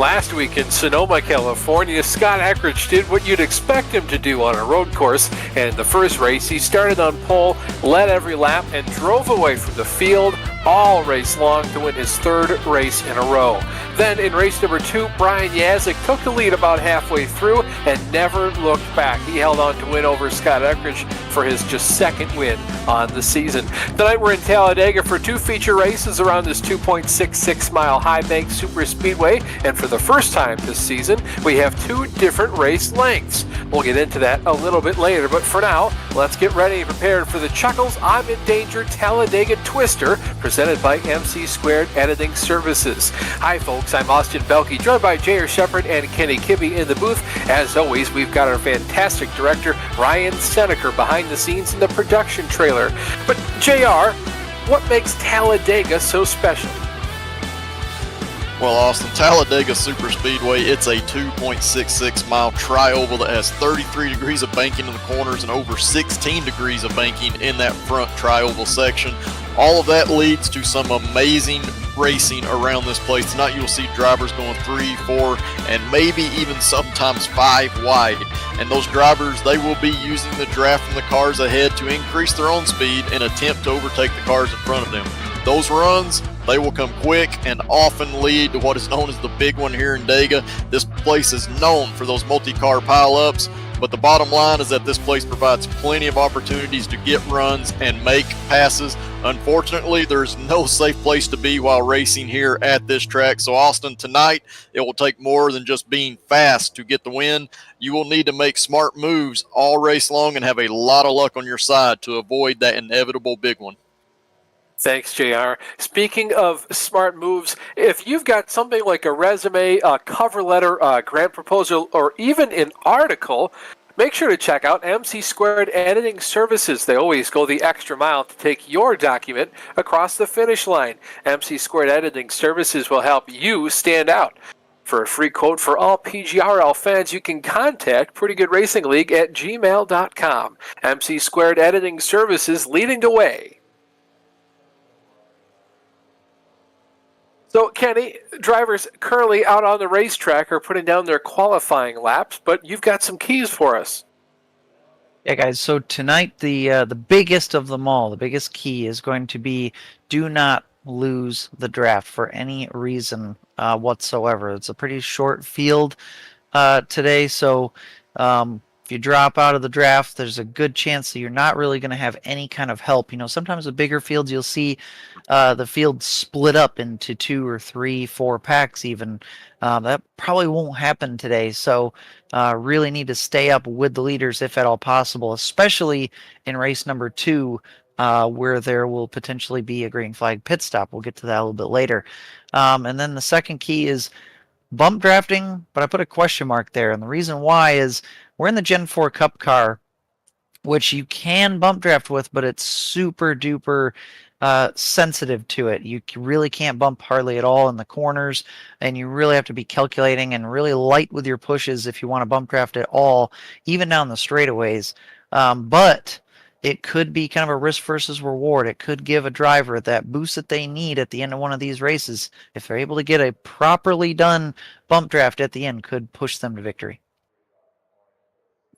Last week in Sonoma, California, Scott Eckridge did what you'd expect him to do on a road course, and in the first race he started on pole, led every lap, and drove away from the field all race long to win his third race in a row. Then in race number 2, Brian Yazik took the lead about halfway through and never looked back. He held on to win over Scott Eckridge for his just second win on the season. Tonight we're in Talladega for 2 feature races around this 2.66 mile high bank Superspeedway, and for the first time this season we have 2 different race lengths. We'll get into that a little bit later, but for now let's get ready and prepared for the Chuckles I'm in Danger Talladega Twister presented by MC² Editing Services. Hi folks, I'm Austin Belke, joined by J.R. Shepard and Kenny Kibbe in the booth. As always, we've got our fantastic director Ryan Seneker behind the scenes in the production trailer. But JR, what makes Talladega so special? Well, Austin, Talladega Superspeedway, it's a 2.66 mile tri-oval that has 33 degrees of banking in the corners and over 16 degrees of banking in that front tri-oval section. All of that leads to some amazing racing around this place. Tonight you'll see drivers going 3, 4, and maybe even sometimes 5 wide. And those drivers, they will be using the draft from the cars ahead to increase their own speed and attempt to overtake the cars in front of them. Those runs, they will come quick and often lead to what is known as the big one here in Dega. This place is known for those multi-car pileups, but the bottom line is that this place provides plenty of opportunities to get runs and make passes. Unfortunately, there's no safe place to be while racing here at this track. So Austin, tonight, it will take more than just being fast to get the win. You will need to make smart moves all race long and have a lot of luck on your side to avoid that inevitable big one. Thanks, JR. Speaking of smart moves, if you've got something like a resume, a cover letter, a grant proposal, or even an article, make sure to check out MC² Editing Services. They always go the extra mile to take your document across the finish line. MC² Editing Services will help you stand out. For a free quote for all PGRL fans, you can contact Pretty Good Racing League at gmail.com. MC² Editing Services leading the way. So, Kenny, drivers currently out on the racetrack are putting down their qualifying laps, but you've got some keys for us. Yeah, guys, so tonight the biggest of them all, the biggest key is going to be do not lose the draft for any reason whatsoever. It's a pretty short field today, so if you drop out of the draft, there's a good chance that you're not really going to have any kind of help. You know, sometimes with bigger fields, you'll see the field split up into 2 or 3, 4 packs even. That probably won't happen today, so really need to stay up with the leaders if at all possible, especially in race number 2, where there will potentially be a green flag pit stop. We'll get to that a little bit later. And then the second key is bump drafting, but I put a question mark there, and the reason why is we're in the Gen 4 Cup car, which you can bump draft with, but it's super duper sensitive to it. You really can't bump hardly at all in the corners, and you really have to be calculating and really light with your pushes if you want to bump draft at all, even down the straightaways. But it could be kind of a risk versus reward. It could give a driver that boost that they need at the end of one of these races. If they're able to get a properly done bump draft at the end, could push them to victory.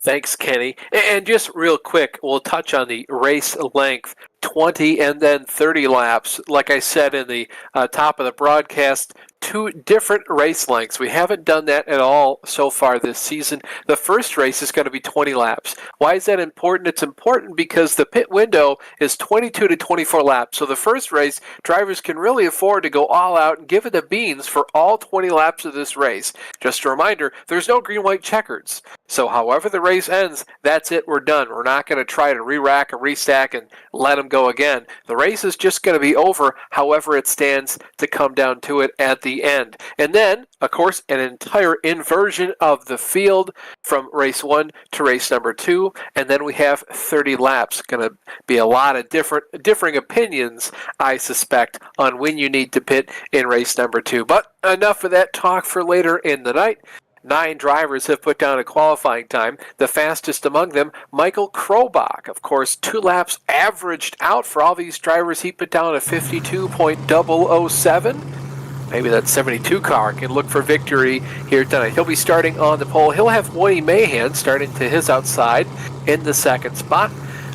Thanks, Kenny. And just real quick, we'll touch on the race length, 20 and then 30 laps. Like I said in the top of the broadcast, 2 different race lengths. We haven't done that at all so far this season. The first race is going to be 20 laps. Why is that important? It's important because the pit window is 22 to 24 laps. So the first race, drivers can really afford to go all out and give it the beans for all 20 laps of this race. Just a reminder, there's no green-white checkers. So however the race ends, that's it, we're done. We're not going to try to re-rack and restack and let them go again. The race is just going to be over however it stands to come down to it at the end. And then, of course, an entire inversion of the field from race 1 to race number 2, and then we have 30 laps. Going to be a lot of differing opinions, I suspect, on when you need to pit in race number 2. But enough of that talk for later in the night. 9 drivers have put down a qualifying time. The fastest among them, Michael Krobach. Of course, 2 laps averaged out for all these drivers. He put down a 52.007. Maybe that 72 car can look for victory here tonight. He'll be starting on the pole. He'll have Woody Mahan starting to his outside in the second spot.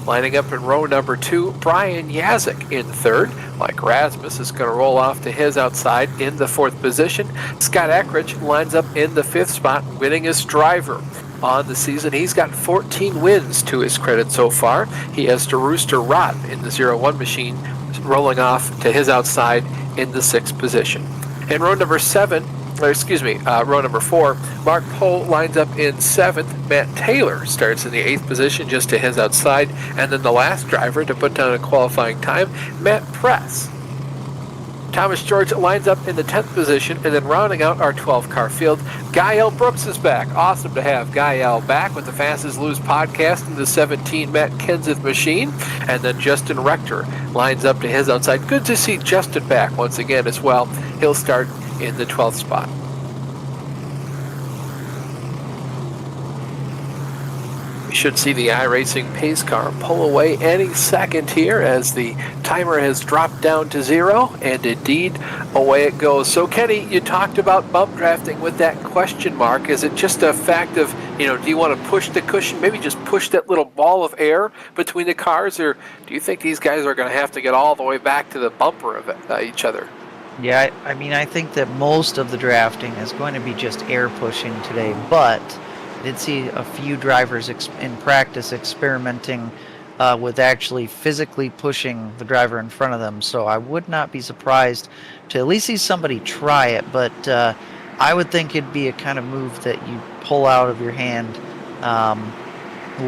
Lining up in row number 2, Brian Yazik in third. Mike Rasmus is going to roll off to his outside in the 4th position. Scott Eckridge lines up in the 5th spot, winningest driver on the season. He's got 14 wins to his credit so far. He has DeRooster Rott in the 01 machine rolling off to his outside in the 6th position. In row number 4, Mark Pohl lines up in 7th. Matt Taylor starts in the 8th position just to his outside. And then the last driver to put down a qualifying time, Matt Press. Thomas George lines up in the 10th position, and then rounding out our 12-car field, Guy L. Brooks is back. Awesome to have Guy L. back with the Fastest Lose podcast in the 17 Matt Kenseth machine. And then Justin Rector lines up to his outside. Good to see Justin back once again as well. He'll start in the 12th spot. We should see the iRacing pace car pull away any second here as the timer has dropped down to 0, and indeed away it goes. So Kenny, you talked about bump drafting with that question mark. Is it just a fact of, do you want to push the cushion, maybe just push that little ball of air between the cars, or do you think these guys are going to have to get all the way back to the bumper of each other? Yeah, I think that most of the drafting is going to be just air pushing today, but I did see a few drivers in practice experimenting with actually physically pushing the driver in front of them, so I would not be surprised to at least see somebody try it, but I would think it'd be a kind of move that you pull out of your hand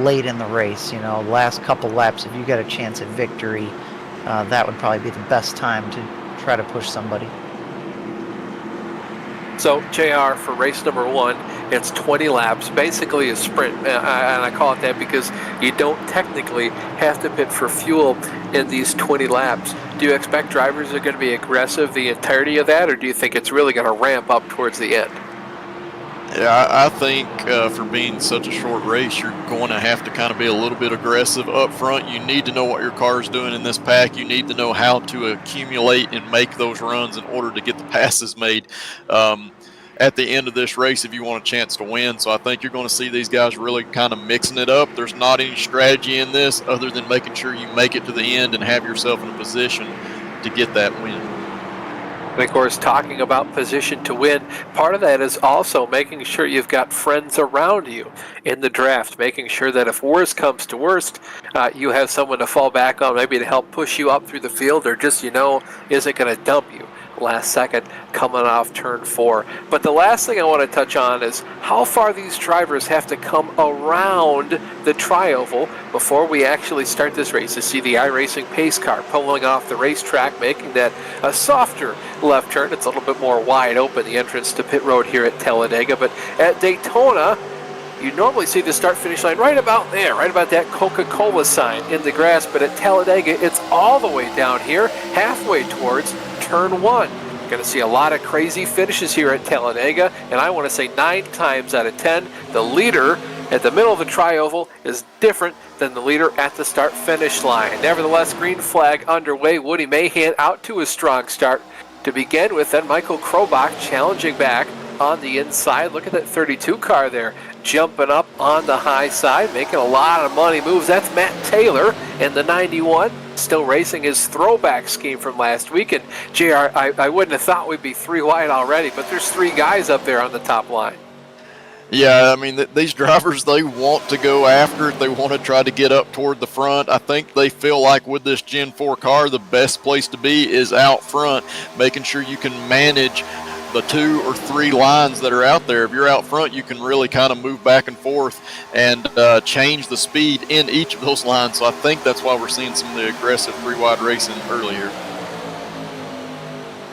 late in the race, last couple laps. If you got a chance at victory, that would probably be the best time to try to push somebody. So, JR, for race number 1, it's 20 laps, basically a sprint, and I call it that because you don't technically have to pit for fuel in these 20 laps. Do you expect drivers are going to be aggressive the entirety of that, or do you think it's really going to ramp up towards the end? Yeah, I think for being such a short race, you're going to have to kind of be a little bit aggressive up front. You need to know what your car is doing in this pack. You need to know how to accumulate and make those runs in order to get the passes made at the end of this race if you want a chance to win. So I think you're going to see these guys really kind of mixing it up. There's not any strategy in this other than making sure you make it to the end and have yourself in a position to get that win. And of course, talking about position to win, part of that is also making sure you've got friends around you in the draft, making sure that if worst comes to worst, you have someone to fall back on, maybe to help push you up through the field, or just, isn't going to dump you last second coming off turn 4. But the last thing I want to touch on is how far these drivers have to come around the tri-oval before we actually start this race to see the iRacing pace car pulling off the racetrack, making that a softer left turn. It's a little bit more wide open, the entrance to pit road here at Talladega, but at Daytona, you normally see the start-finish line right about there, right about that Coca-Cola sign in the grass, but at Talladega, it's all the way down here, halfway towards turn 1. You're going to see a lot of crazy finishes here at Talladega, and I want to say 9 times out of 10, the leader at the middle of the tri-oval is different than the leader at the start-finish line. Nevertheless, green flag underway. Woody Mahan out to a strong start to begin with, then Michael Krobach challenging back on the inside. Look at that 32 car there, jumping up on the high side, making a lot of money moves. That's Matt Taylor in the 91, still racing his throwback scheme from last week. And JR, I wouldn't have thought we'd be 3 wide already, but there's 3 guys up there on the top line. Yeah, I mean, these drivers, they want to go after it. They want to try to get up toward the front. I think they feel like with this Gen 4 car, the best place to be is out front, making sure you can manage the 2 or 3 lines that are out there. If you're out front, you can really kind of move back and forth and change the speed in each of those lines. So I think that's why we're seeing some of the aggressive 3-wide racing earlier.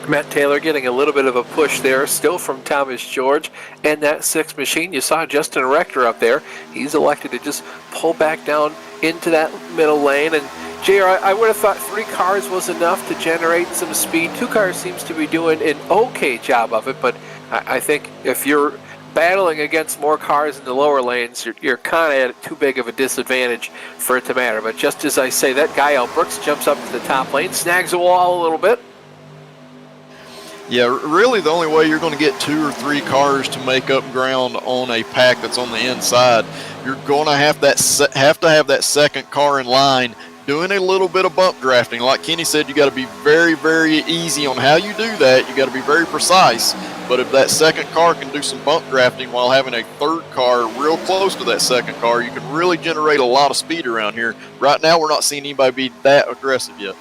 Matt Taylor getting a little bit of a push there, still from Thomas George. And that 6th machine, you saw Justin Rector up there. He's elected to just pull back down into that middle lane. And JR, I would have thought 3 cars was enough to generate some speed. 2 cars seems to be doing an okay job of it, but I think if you're battling against more cars in the lower lanes, you're kind of at too big of a disadvantage for it to matter. But just as I say that, Guy L. Brooks jumps up to the top lane, snags a wall a little bit. Yeah, really the only way you're going to get 2 or 3 cars to make up ground on a pack that's on the inside, you're going to have to have that second car in line doing a little bit of bump drafting. Like Kenny said, you got to be very, very easy on how you do that. You got to be very precise. But if that second car can do some bump drafting while having a third car real close to that second car, you can really generate a lot of speed around here. Right now, we're not seeing anybody be that aggressive yet.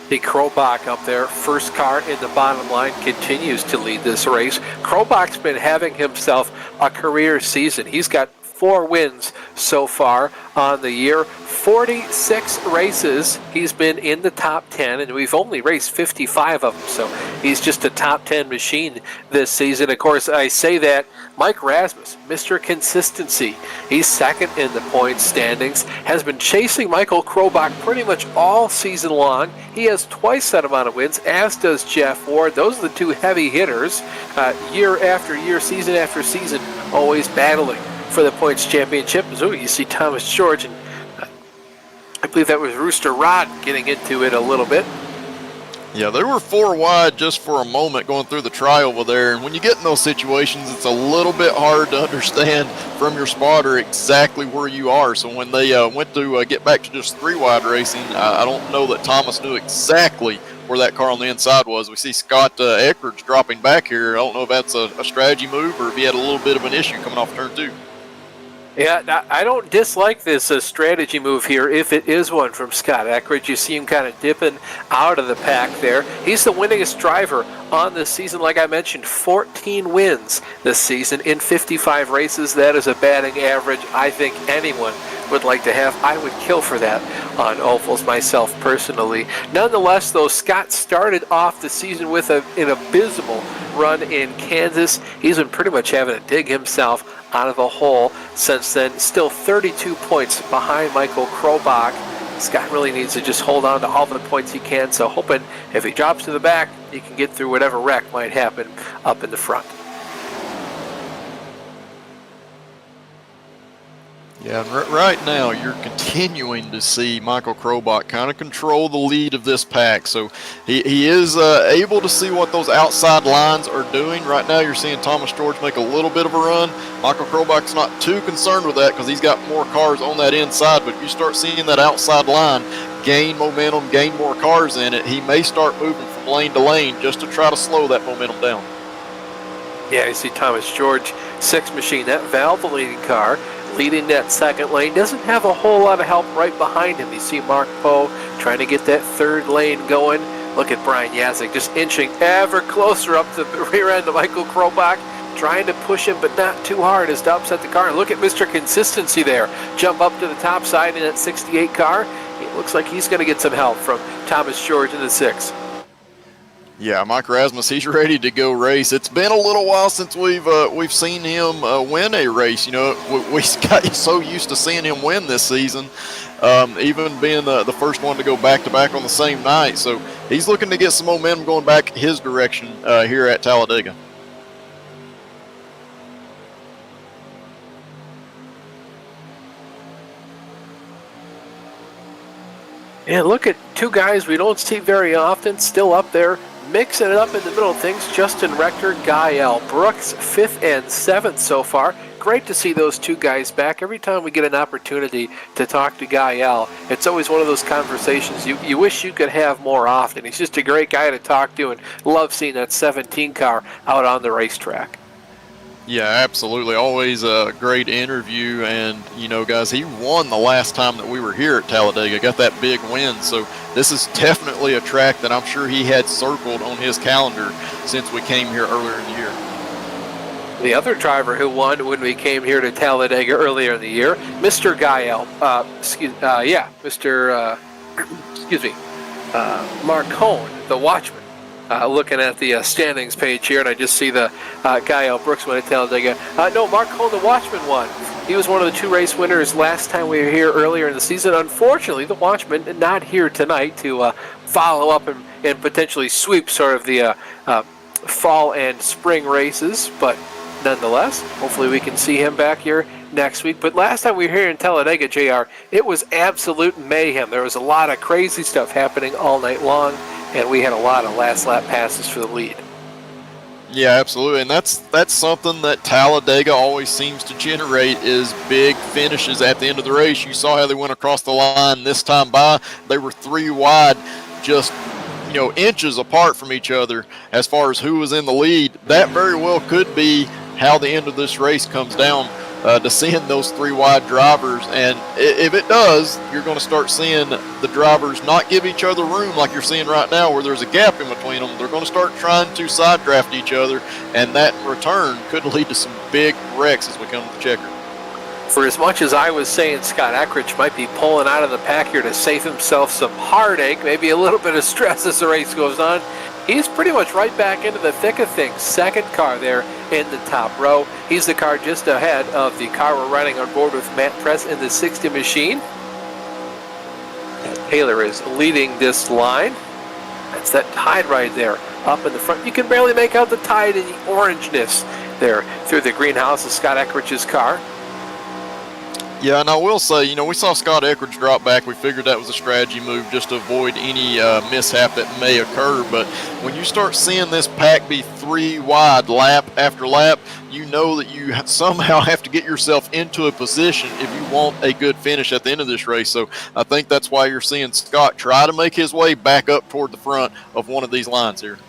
The Krobach up there, first car in the bottom line, continues to lead this race. Krobach's been having himself a career season. He's got 4 wins so far on the year. 46 races he's been in the top 10, and we've only raced 55 of them, so he's just a top 10 machine this season. Of course, I say that Mike Rasmus, Mr. Consistency, he's second in the points standings, has been chasing Michael Krobach pretty much all season long. He has twice that amount of wins, as does Gen4. Those are the 2 heavy hitters, year after year, season after season, always battling for the points championship. So you see Thomas George, and I believe that was Rooster Rod getting into it a little bit. Yeah, they were 4 wide just for a moment going through the trioval there, and when you get in those situations, it's a little bit hard to understand from your spotter exactly where you are. So when they went to get back to just 3 wide racing, I don't know that Thomas knew exactly where that car on the inside was. We see Scott Eckridge dropping back here. I don't know if that's a strategy move or if he had a little bit of an issue coming off turn 2. Yeah, I don't dislike this strategy move here, if it is one from Scott Eckridge. You see him kind of dipping out of the pack there. He's the winningest driver on this season. Like I mentioned, 14 wins this season in 55 races. That is a batting average I think anyone would like to have. I would kill for that on ovals myself personally. Nonetheless, though, Scott started off the season with an abysmal run in Kansas. He's been pretty much having to dig himself out of the hole since then. Still 32 points behind Michael Krobach. Scott really needs to just hold on to all the points he can, so hoping if he drops to the back, he can get through whatever wreck might happen up in the front. Yeah, and right now you're continuing to see Michael Krobach kind of control the lead of this pack. So he is able to see what those outside lines are doing. Right now you're seeing Thomas George make a little bit of a run. Michael Krobach's not too concerned with that because he's got more cars on that inside. But if you start seeing that outside line gain momentum, gain more cars in it, he may start moving from lane to lane just to try to slow that momentum down. Yeah, you see Thomas George, 6 machine, that valve leading car, leading that second lane. Doesn't have a whole lot of help right behind him. You see Mark Poe trying to get that third lane going. Look at Brian Yazik just inching ever closer up to the rear end of Michael Krobach, trying to push him, but not too hard as to upset the car. And look at Mr. Consistency there. Jump up to the top side in that 68 car. It looks like he's going to get some help from Thomas George in the 6. Yeah, Mike Rasmus, he's ready to go race. It's been a little while since we've seen him win a race. You know, we got so used to seeing him win this season, even being the first one to go back-to-back on the same night. So he's looking to get some momentum going back his direction here at Talladega. And look at 2 guys we don't see very often still up there, mixing it up in the middle of things. Justin Rector, Gael Brooks, 5th and 7th so far. Great to see those 2 guys back. Every time we get an opportunity to talk to Gael, it's always one of those conversations you wish you could have more often. He's just a great guy to talk to, and love seeing that 17 car out on the racetrack. Yeah, absolutely. Always a great interview. And, you know, guys, he won the last time that we were here at Talladega, got that big win. So this is definitely a track that I'm sure he had circled on his calendar since we came here earlier in the year. The other driver who won when we came here to Talladega earlier in the year, Mr. Gael, Marcone, the watchman. Looking at the standings page here, and I just see the Gael Brooks win at Talladega. No, Marcone, the watchman, won. He was one of the 2 race winners last time we were here earlier in the season. Unfortunately, the watchman not here tonight to follow up and potentially sweep sort of the fall and spring races, but nonetheless, hopefully we can see him back here next week. But last time we were here in Talladega, JR, it was absolute mayhem. There was a lot of crazy stuff happening all night long. and we had a lot of last lap passes for the lead. Yeah, absolutely, and that's something that Talladega always seems to generate is big finishes at the end of the race. You saw how they went across the line this time by. They were 3 wide, just inches apart from each other as far as who was in the lead. That very well could be how the end of this race comes down to seeing those 3 wide drivers, and if it does, you're going to start seeing the drivers not give each other room like you're seeing right now where there's a gap in between them. They're going to start trying to side draft each other, and that in return could lead to some big wrecks as we come to the checker. For as much as I was saying Scott Eckrich might be pulling out of the pack here to save himself some heartache, maybe a little bit of stress as the race goes on, he's pretty much right back into the thick of things. Second car there in the top row. He's the car just ahead of the car we're riding on board with Matt Press in the 60 machine. And Taylor is leading this line. That's that tide right there up in the front. You can barely make out the tide in the orangeness there through the greenhouse of Scott Eckrich's car. Yeah, and I will say, we saw Scott Eckridge drop back. We figured that was a strategy move just to avoid any mishap that may occur. But when you start seeing this pack be 3 wide lap after lap, you know that you somehow have to get yourself into a position if you want a good finish at the end of this race. So I think that's why you're seeing Scott try to make his way back up toward the front of one of these lines here.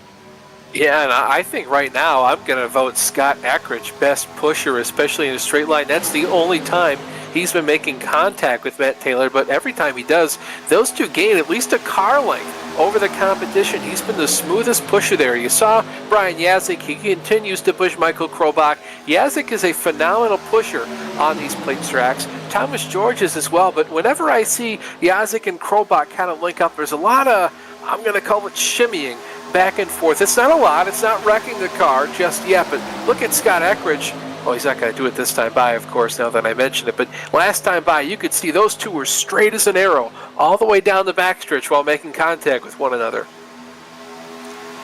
Yeah, and I think right now I'm going to vote Scott Eckrich best pusher, especially in a straight line. That's the only time he's been making contact with Matt Taylor, but every time he does, those two gain at least a car length over the competition. He's been the smoothest pusher there. You saw Brian Yazik. He continues to push Michael Krobach. Yazik is a phenomenal pusher on these plates tracks. Thomas George is as well, but whenever I see Yazik and Krobach kind of link up, there's a lot of, I'm going to call it shimmying back and forth. It's not a lot. It's not wrecking the car just yet, but look at Scott Eckrich. Well, he's not going to do it this time by, of course, now that I mention it. But last time by, you could see those two were straight as an arrow all the way down the backstretch while making contact with one another.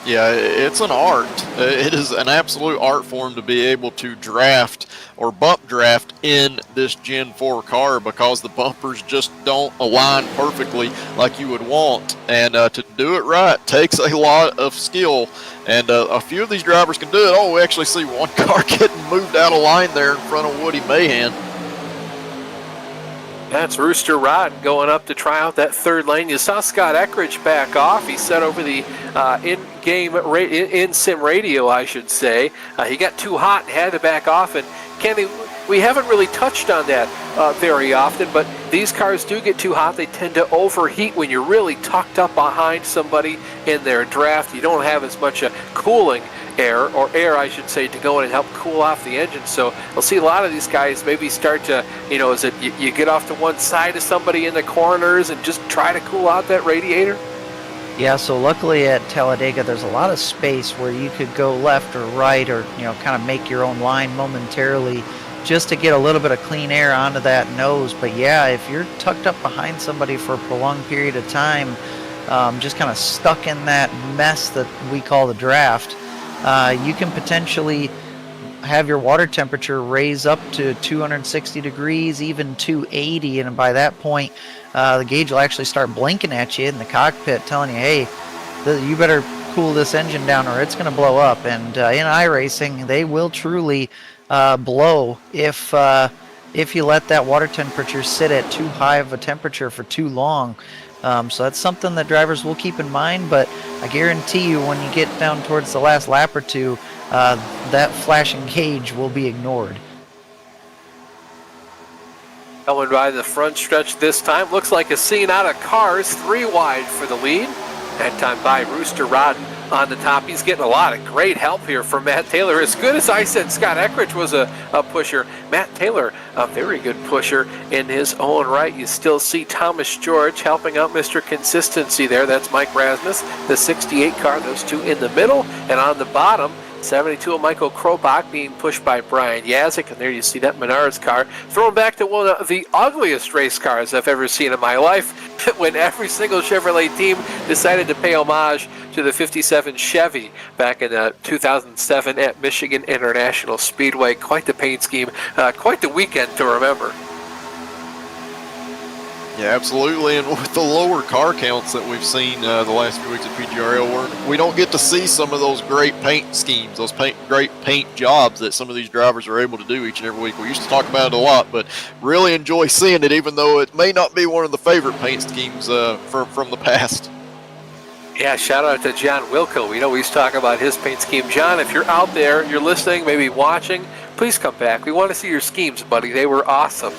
Yeah, it's an art. It is an absolute art form to be able to draft or bump draft in this Gen 4 car because the bumpers just don't align perfectly like you would want. And to do it right takes a lot of skill. And a few of these drivers can do it. Oh, we actually see one car getting moved out of line there in front of Woody Mahan. That's Rooster Rod going up to try out that third lane. You saw Scott Eckrich back off. He set over the in-sim radio, I should say. He got too hot and had to back off. And Kenny, we haven't really touched on that very often, but these cars do get too hot. They tend to overheat when you're really tucked up behind somebody in their draft. You don't have as much cooling air, I should say, to go in and help cool off the engine. So we'll see a lot of these guys maybe start to, is it you get off to one side of somebody in the corners and just try to cool out that radiator? Yeah, so luckily at Talladega there's a lot of space where you could go left or right or, kind of make your own line momentarily just to get a little bit of clean air onto that nose. But yeah, if you're tucked up behind somebody for a prolonged period of time, just kind of stuck in that mess that we call the draft, you can potentially have your water temperature raise up to 260 degrees, even 280, and by that point the gauge will actually start blinking at you in the cockpit telling you, hey, you better cool this engine down or it's going to blow up. And in iRacing they will truly blow if you let that water temperature sit at too high of a temperature for too long. So that's something that drivers will keep in mind, but I guarantee you when you get down towards the last lap or two, that flashing gauge will be ignored. Coming by the front stretch this time, looks like a scene out of cars, 3 wide for the lead. That time by Rooster Rod on the top. He's getting a lot of great help here from Matt Taylor. As good as I said Scott Eckrich was a pusher, Matt Taylor, a very good pusher in his own right. You still see Thomas George helping out Mr. Consistency there. That's Mike Rasmus, the 68 car, those two in the middle. And on the bottom, 72 of Michael Krobach being pushed by Brian Yazik, and there you see that Menards car. Thrown back to one of the ugliest race cars I've ever seen in my life, when every single Chevrolet team decided to pay homage to the 57 Chevy back in 2007 at Michigan International Speedway. Quite the paint scheme, quite the weekend to remember. Yeah, absolutely. And with the lower car counts that we've seen the last few weeks at PGRL, we don't get to see some of those great paint schemes, those great paint jobs that some of these drivers are able to do each and every week. We used to talk about it a lot, but really enjoy seeing it, even though it may not be one of the favorite paint schemes from the past. Yeah, shout out to John Wilco. We always talk about his paint scheme. John, if you're out there, you're listening, maybe watching, please come back. We want to see your schemes, buddy. They were awesome.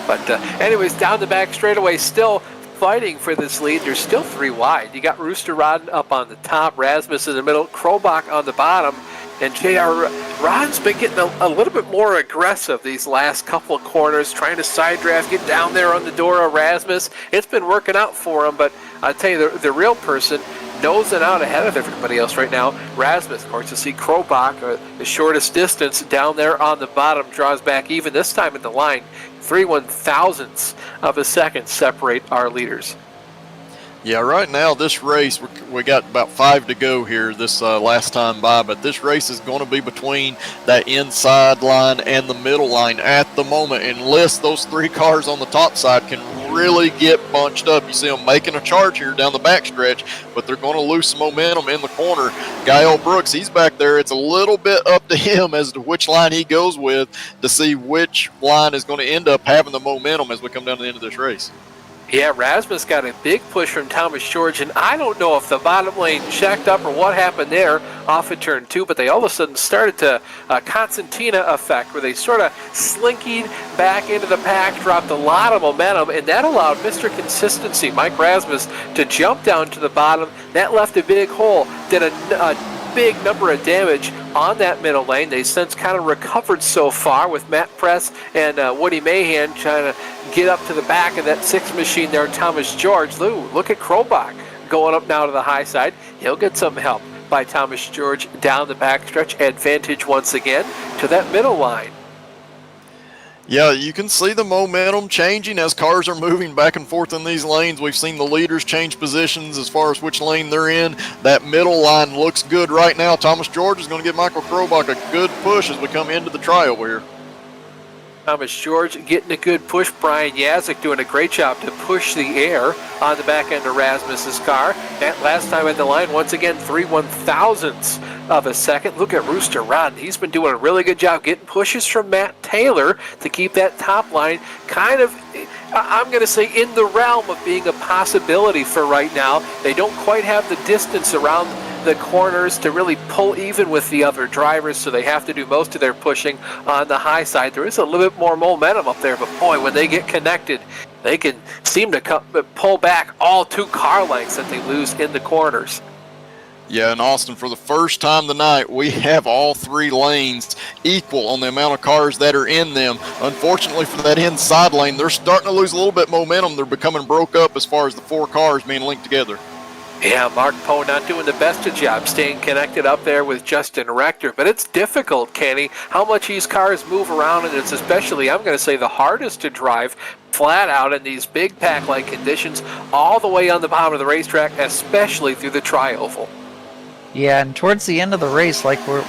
But anyways, down the back straightaway, still fighting for this lead. There's still 3 wide. You got Rooster Rodden up on the top, Rasmus in the middle, Krobach on the bottom, and J.R. Rodden's been getting a little bit more aggressive these last couple of corners, trying to side draft, get down there on the door of Rasmus. It's been working out for him, but I'll tell you, the real person nosing out ahead of everybody else right now. Rasmus, of course, to see Krobach, the shortest distance down there on the bottom, draws back even this time at the line. 3/1000ths of a second separate our leaders. Yeah, right now this race, we got about 5 to go here this last time by, but this race is going to be between that inside line and the middle line at the moment, unless those 3 cars on the top side can really get bunched up. You see them making a charge here down the backstretch, but they're going to lose some momentum in the corner. Gael Brooks, he's back there. It's a little bit up to him as to which line he goes with to see which line is going to end up having the momentum as we come down to the end of this race. Yeah, Rasmus got a big push from Thomas George, and I don't know if the bottom lane checked up or what happened there off of turn 2, but they all of a sudden started to Constantina effect, where they sort of slinkied back into the pack, dropped a lot of momentum, and that allowed Mr. Consistency, Mike Rasmus, to jump down to the bottom. That left a big hole, did a big number of damage on that middle lane. They since kind of recovered so far with Matt Press and Woody Mahan trying to get up to the back of that 6 machine there, Thomas George. Look at Krobach going up now to the high side. He'll get some help by Thomas George down the backstretch. Advantage once again to that middle line. Yeah, you can see the momentum changing as cars are moving back and forth in these lanes. We've seen the leaders change positions as far as which lane they're in. That middle line looks good right now. Thomas George is going to give Michael Krobach a good push as we come into the trioval here. Thomas George getting a good push. Brian Yazik doing a great job to push the air on the back end of Rasmus's car. That last time at the line, once again, 3/1000ths of a second. Look at Rooster Rodden. He's been doing a really good job getting pushes from Matt Taylor to keep that top line kind of, I'm going to say, in the realm of being a possibility for right now. They don't quite have the distance around the corners to really pull even with the other drivers, so they have to do most of their pushing on the high side. There is a little bit more momentum up there, but boy, when they get connected, they can seem to pull back all 2 car lengths that they lose in the corners. Yeah, in Austin, for the first time tonight, we have all 3 lanes equal on the amount of cars that are in them. Unfortunately for that inside lane, they're starting to lose a little bit of momentum. They're becoming broke up as far as the 4 cars being linked together. Yeah, Mark Poe not doing the best of job staying connected up there with Justin Rector, but it's difficult, Kenny, how much these cars move around, and it's especially, I'm going to say, the hardest to drive flat out in these big pack-like conditions all the way on the bottom of the racetrack, especially through the trioval. Yeah, and towards the end of the race, like the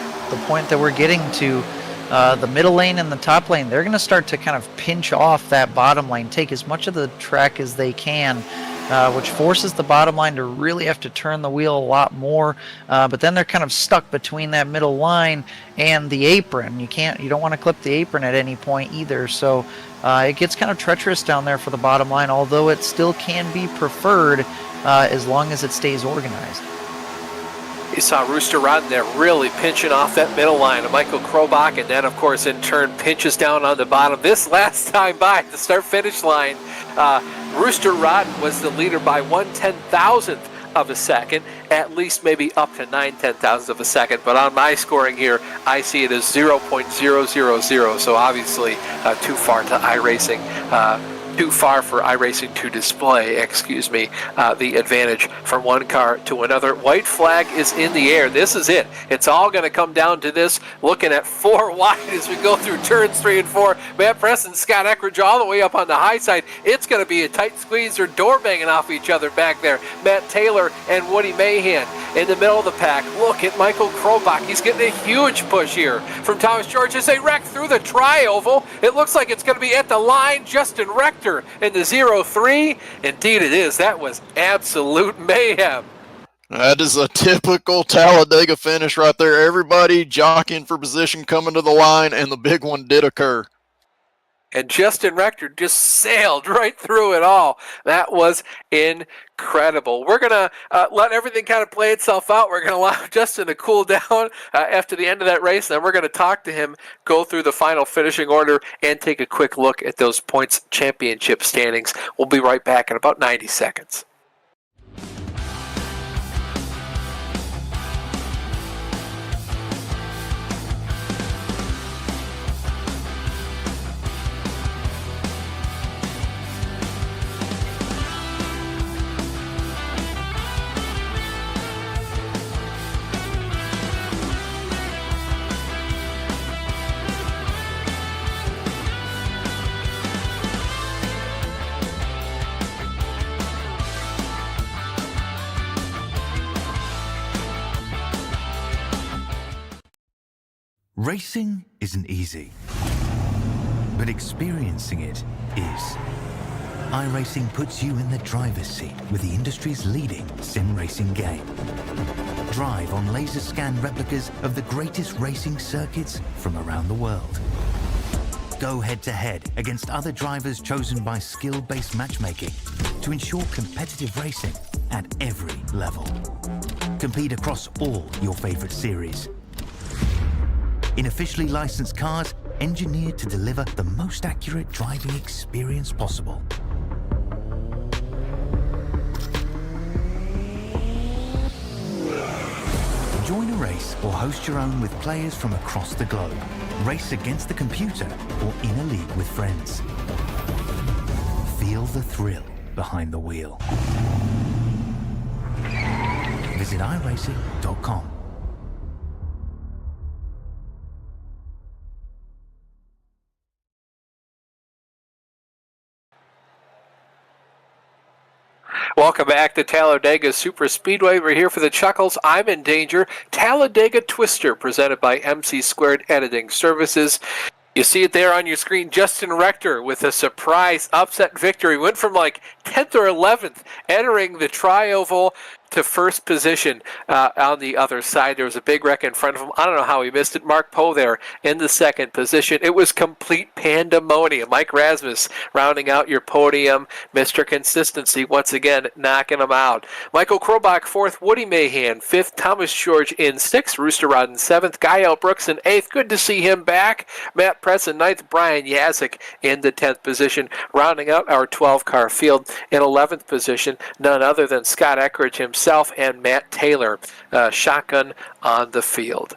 point that we're getting to, the middle lane and the top lane, they're going to start to kind of pinch off that bottom lane, take as much of the track as they can, which forces the bottom line to really have to turn the wheel a lot more. But then they're kind of stuck between that middle line and the apron. You don't want to clip the apron at any point either. So it gets kind of treacherous down there for the bottom line, although it still can be preferred as long as it stays organized. You saw Rooster Rodden there really pinching off that middle line of Michael Krobach, and then, of course, in turn, pinches down on the bottom. This last time by the start-finish line, Rooster Rodden was the leader by 1/10,000th of a second, at least maybe up to 9/10,000ths of a second. But on my scoring here, I see it as 0.000, so obviously too far to iRacing. Too far for iRacing to display, the advantage from one car to another. White flag is in the air. This is it. It's all going to come down to this. Looking at 4 wide as we go through turns 3 and 4. Matt Press and Scott Eckridge all the way up on the high side. It's going to be a tight squeeze. They're door banging off each other back there. Matt Taylor and Woody Mahan. in the middle of the pack. Look at Michael Krobach. He's getting a huge push here from Thomas George as they wreck through the tri-oval. It looks like it's going to be at the line. Justin Rector in the 0-3. Indeed it is. That was absolute mayhem. That is a typical Talladega finish right there. Everybody jockeying for position coming to the line, and the big one did occur. And Justin Rector just sailed right through it all. That was incredible. We're going to let everything kind of play itself out. We're going to allow Justin to cool down after the end of that race. Then we're going to talk to him, go through the final finishing order, and take a quick look at those points championship standings. We'll be right back in about 90 seconds. Racing isn't easy, but experiencing it is. iRacing puts you in the driver's seat with the industry's leading sim racing game. Drive on laser scan replicas of the greatest racing circuits from around the world. Go head-to-head against other drivers chosen by skill-based matchmaking to ensure competitive racing at every level. Compete across all your favorite series. In officially licensed cars, engineered to deliver the most accurate driving experience possible. Join a race or host your own with players from across the globe. Race against the computer or in a league with friends. Feel the thrill behind the wheel. Visit iRacing.com. Welcome back to Talladega Superspeedway. We're here for the Chuckles I'm in Danger Talladega Twister, presented by MC2 Editing Services. You see it there on your screen. Justin Rector with a surprise upset victory. Went from like 10th or 11th, entering the tri-oval to first position on the other side. There was a big wreck in front of him. I don't know how he missed it. Mark Poe there in the second position. It was complete pandemonium. Mike Rasmus rounding out your podium. Mr. Consistency once again knocking him out. Michael Krobach fourth. Woody Mahan fifth. Thomas George in sixth. Rooster Rod in seventh. Guy Brooks in eighth. Good to see him back. Matt Press in ninth. Brian Yazik in the 10th position. Rounding out our 12-car field in 11th position, none other than Scott Eckridge himself and Matt Taylor, shotgun on the field.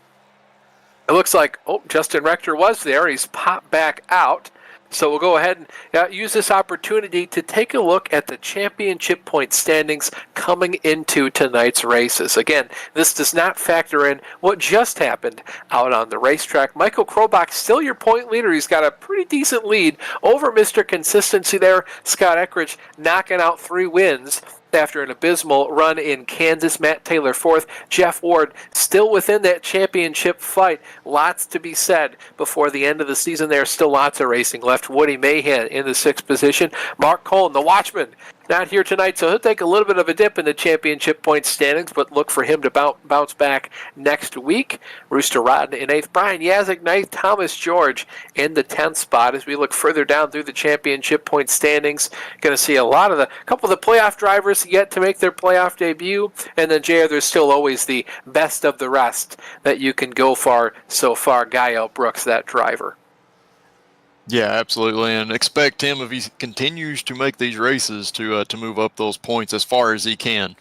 It looks like, Justin Rector was there. He's popped back out. So we'll go ahead and use this opportunity to take a look at the championship point standings coming into tonight's races. Again, this does not factor in what just happened out on the racetrack. Michael Krobach still your point leader. He's got a pretty decent lead over Mr. Consistency there. Scott Eckridge knocking out 3 wins after an abysmal run in Kansas. Matt Taylor fourth. Jeff Ward still within that championship fight. Lots to be said before the end of the season. There's still lots of racing left. Woody Mahan in the 6th position. Mark Cohen, the Watchman, not here tonight, so he'll take a little bit of a dip in the championship point standings, but look for him to bounce back next week. Rooster Rod in 8th. Brian Yazik 9th. Thomas George in the 10th spot. As we look further down through the championship point standings, going to see a couple of the playoff drivers yet to make their playoff debut, and then JR, there's still always the best of the rest that you can go for so far. Guy Brooks, that driver. Yeah, absolutely, and expect him, if he continues to make these races, to move up those points as far as he can.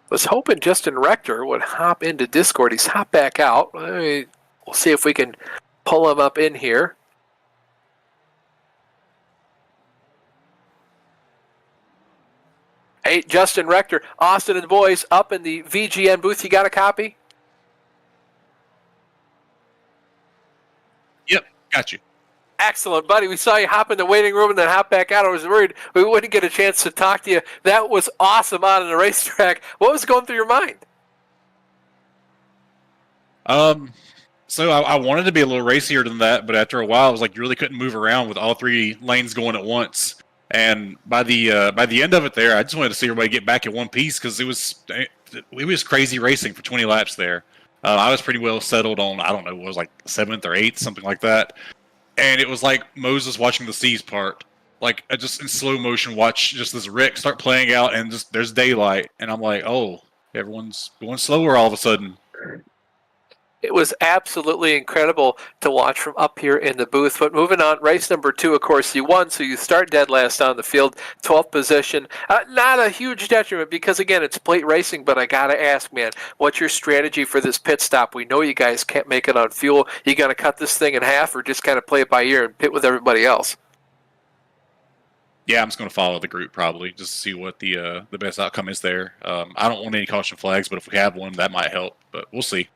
Was hoping Justin Rector would hop into Discord. He's hopped back out. We'll see if we can pull him up in here. Hey, Justin Rector, Austin and the boys up in the VGN booth. You got a copy? Yep, got you. Excellent, buddy. We saw you hop in the waiting room and then hop back out. I was worried we wouldn't get a chance to talk to you. That was awesome out on the racetrack. What was going through your mind? So I wanted to be a little racier than that, but after a while, I was like, you really couldn't move around with all 3 lanes going at once. And by the end of it, there, I just wanted to see everybody get back in one piece because it was crazy racing for 20 laps there. I was pretty well settled on, I don't know, what was like 7th or 8th, something like that. And it was like Moses watching the seas part. Like, I just in slow motion watch just this wreck start playing out, and just there's daylight, and I'm like, oh, everyone's going slower all of a sudden. It was absolutely incredible to watch from up here in the booth. But moving on, race number 2, of course, you won, so you start dead last on the field, 12th position. Not a huge detriment because, again, it's plate racing, but I got to ask, man, what's your strategy for this pit stop? We know you guys can't make it on fuel. You got to cut this thing in half or just kind of play it by ear and pit with everybody else? Yeah, I'm just going to follow the group probably just to see what the best outcome is there. I don't want any caution flags, but if we have one, that might help, but we'll see.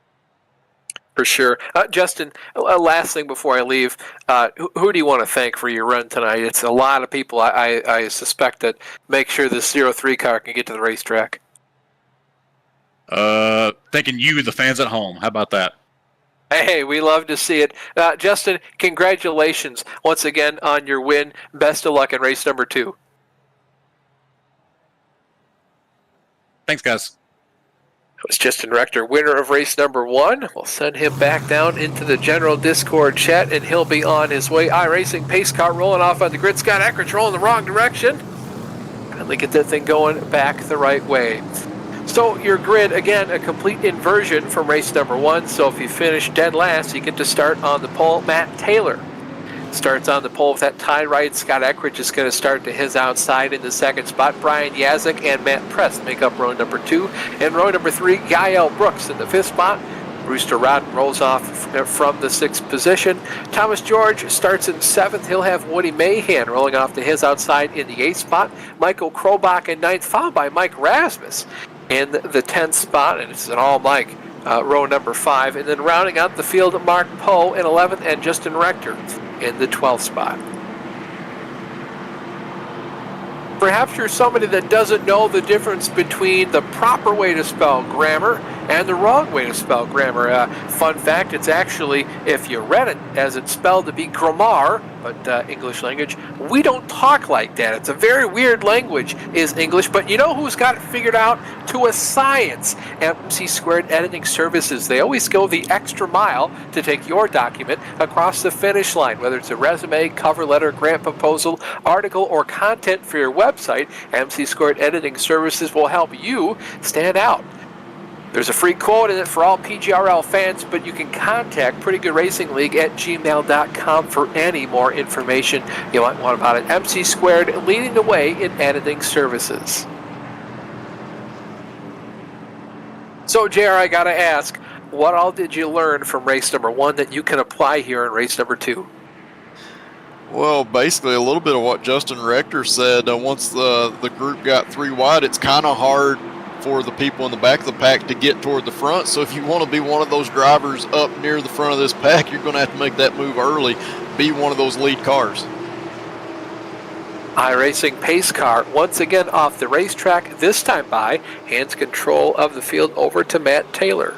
For sure. Justin, last thing before I leave, who do you want to thank for your run tonight? It's a lot of people, I suspect, that make sure this 03 car can get to the racetrack. Thanking you, the fans at home. How about that? Hey, we love to see it. Justin, congratulations once again on your win. Best of luck in race number 2. Thanks, guys. It was Justin Rector, winner of race number 1. We'll send him back down into the general Discord chat, and he'll be on his way. iRacing pace car rolling off on the grid. Scott Eckridge rolling the wrong direction. Kindly get that thing going back the right way. So your grid, again, a complete inversion from race number 1. So if you finish dead last, you get to start on the pole. Matt Taylor starts on the pole with that tie right. Scott Eckridge is going to start to his outside in the 2nd spot. Brian Yazik and Matt Press make up row number 2. And row number 3, Gael Brooks in the 5th spot. Rooster Rodden rolls off from the 6th position. Thomas George starts in 7th. He'll have Woody Mahan rolling off to his outside in the 8th spot. Michael Krobach in 9th, followed by Mike Rasmus in the 10th spot. And it's an all Mike. Row number 5, and then rounding out the field, Mark Poe in 11th and Justin Rector in the 12th spot. Perhaps you're somebody that doesn't know the difference between the proper way to spell grammar and the wrong way to spell grammar. Fun fact, it's actually, if you read it as it's spelled, to be grammar, but English language, we don't talk like that. It's a very weird language, is English, but you know who's got it figured out to a science? MC Squared Editing Services. They always go the extra mile to take your document across the finish line, whether it's a resume, cover letter, grant proposal, article, or content for your website. MC Squared Editing Services will help you stand out. There's a free quote in it for all PGRL fans, but you can contact Pretty Good Racing League at gmail.com for any more information you might want about it. MC Squared leading the way in editing services. So, JR, I got to ask, what all did you learn from race number 1 that you can apply here in race number 2? Well, basically a little bit of what Justin Rector said. Once the group got 3 wide, it's kind of hard for the people in the back of the pack to get toward the front. So if you want to be one of those drivers up near the front of this pack, you're going to have to make that move early, be one of those lead cars. iRacing pace car once again off the racetrack, this time by hands control of the field over to Matt Taylor.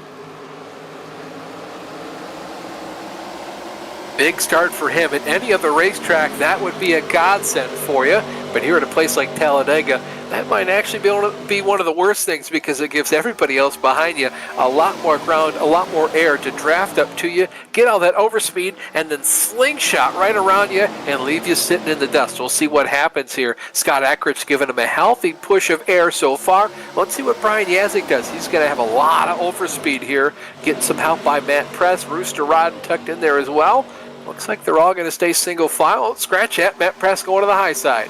Big start for him. At any other racetrack, that would be a godsend for you. But here at a place like Talladega, that might actually be one of the worst things because it gives everybody else behind you a lot more ground, a lot more air to draft up to you, get all that overspeed, and then slingshot right around you and leave you sitting in the dust. We'll see what happens here. Scott Eckridge giving him a healthy push of air so far. Let's see what Brian Yazik does. He's going to have a lot of overspeed here. Getting some help by Matt Press. Rooster Rodden tucked in there as well. Looks like they're all going to stay single file. Scratch at Matt Press going to the high side.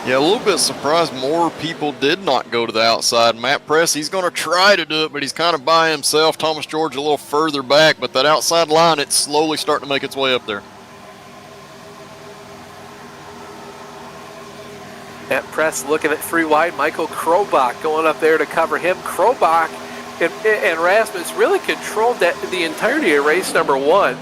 Yeah, a little bit surprised more people did not go to the outside. Matt Press, he's going to try to do it, but he's kind of by himself. Thomas George a little further back, but that outside line, it's slowly starting to make its way up there. Matt Press looking at 3 wide. Michael Krobach going up there to cover him. Krobach and Rasmus really controlled the entirety of race number 1.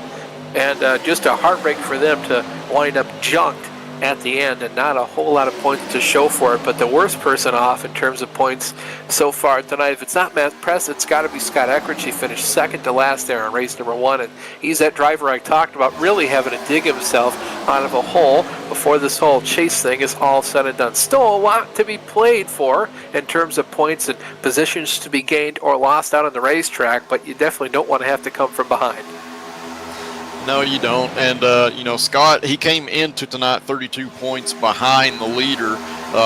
And just a heartbreak for them to wind up junked at the end, and not a whole lot of points to show for it. But the worst person off in terms of points so far tonight, if it's not Matt Press, it's got to be Scott Eckridge. He finished second to last there in race number 1, and he's that driver I talked about really having to dig himself out of a hole before this whole chase thing is all said and done. Still a lot to be played for in terms of points and positions to be gained or lost out on the racetrack, but you definitely don't want to have to come from behind. No, you don't. And, Scott, he came into tonight 32 points behind the leader,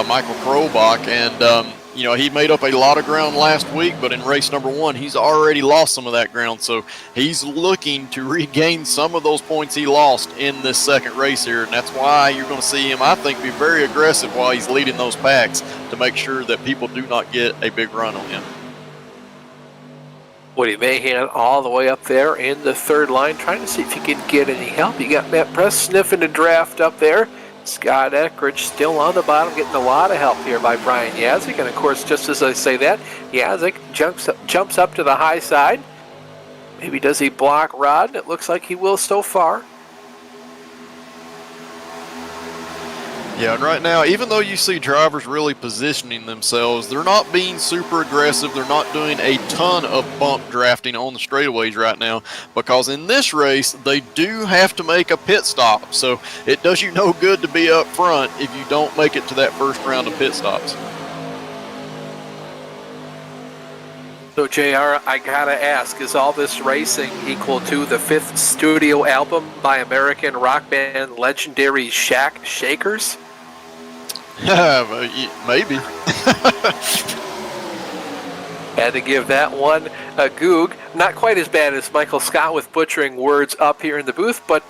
Michael Krobach. And, he made up a lot of ground last week, but in race number 1, he's already lost some of that ground. So he's looking to regain some of those points he lost in this second race here. And that's why you're going to see him, I think, be very aggressive while he's leading those packs to make sure that people do not get a big run on him. Woody Mahan all the way up there in the third line, trying to see if he can get any help. You got Matt Press sniffing the draft up there. Scott Eckridge still on the bottom, getting a lot of help here by Brian Yazik. And of course, just as I say that, Yazik jumps up to the high side. Maybe does he block Rod? It looks like he will so far. Yeah, and right now, even though you see drivers really positioning themselves, they're not being super aggressive. They're not doing a ton of bump drafting on the straightaways right now, because in this race, they do have to make a pit stop. So it does you no good to be up front if you don't make it to that first round of pit stops. So, JR, I gotta ask, is all this racing equal to the 5th studio album by American rock band legendary Shack Shakers? Maybe. Had to give that one a goog. Not quite as bad as Michael Scott with butchering words up here in the booth, but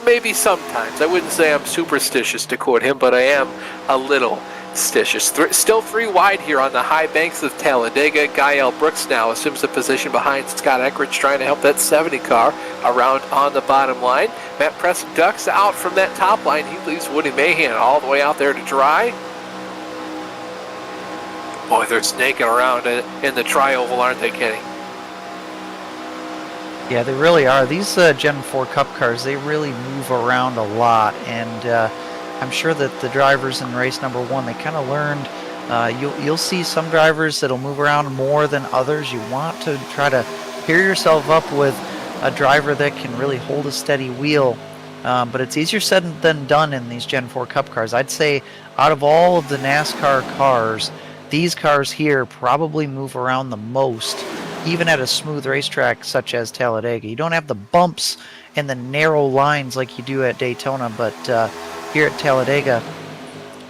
maybe sometimes. I wouldn't say I'm superstitious to quote him, but I am a little stitious. Still 3 wide here on the high banks of Talladega. Gael Brooks now assumes the position behind Scott Eckridge, trying to help that 70 car around on the bottom line. Matt Press ducks out from that top line. He leaves Woody Mahan all the way out there to dry. Boy, they're snaking around in the tri-oval, aren't they, Kenny? Yeah, they really are. These Gen 4 Cup cars, they really move around a lot, and I'm sure that the drivers in race number 1, they kind of learned. You'll see some drivers that'll move around more than others. You want to try to pair yourself up with a driver that can really hold a steady wheel, but it's easier said than done in these Gen 4 Cup cars. I'd say out of all of the NASCAR cars, these cars here probably move around the most, even at a smooth racetrack such as Talladega. You don't have the bumps and the narrow lines like you do at Daytona, but here at Talladega,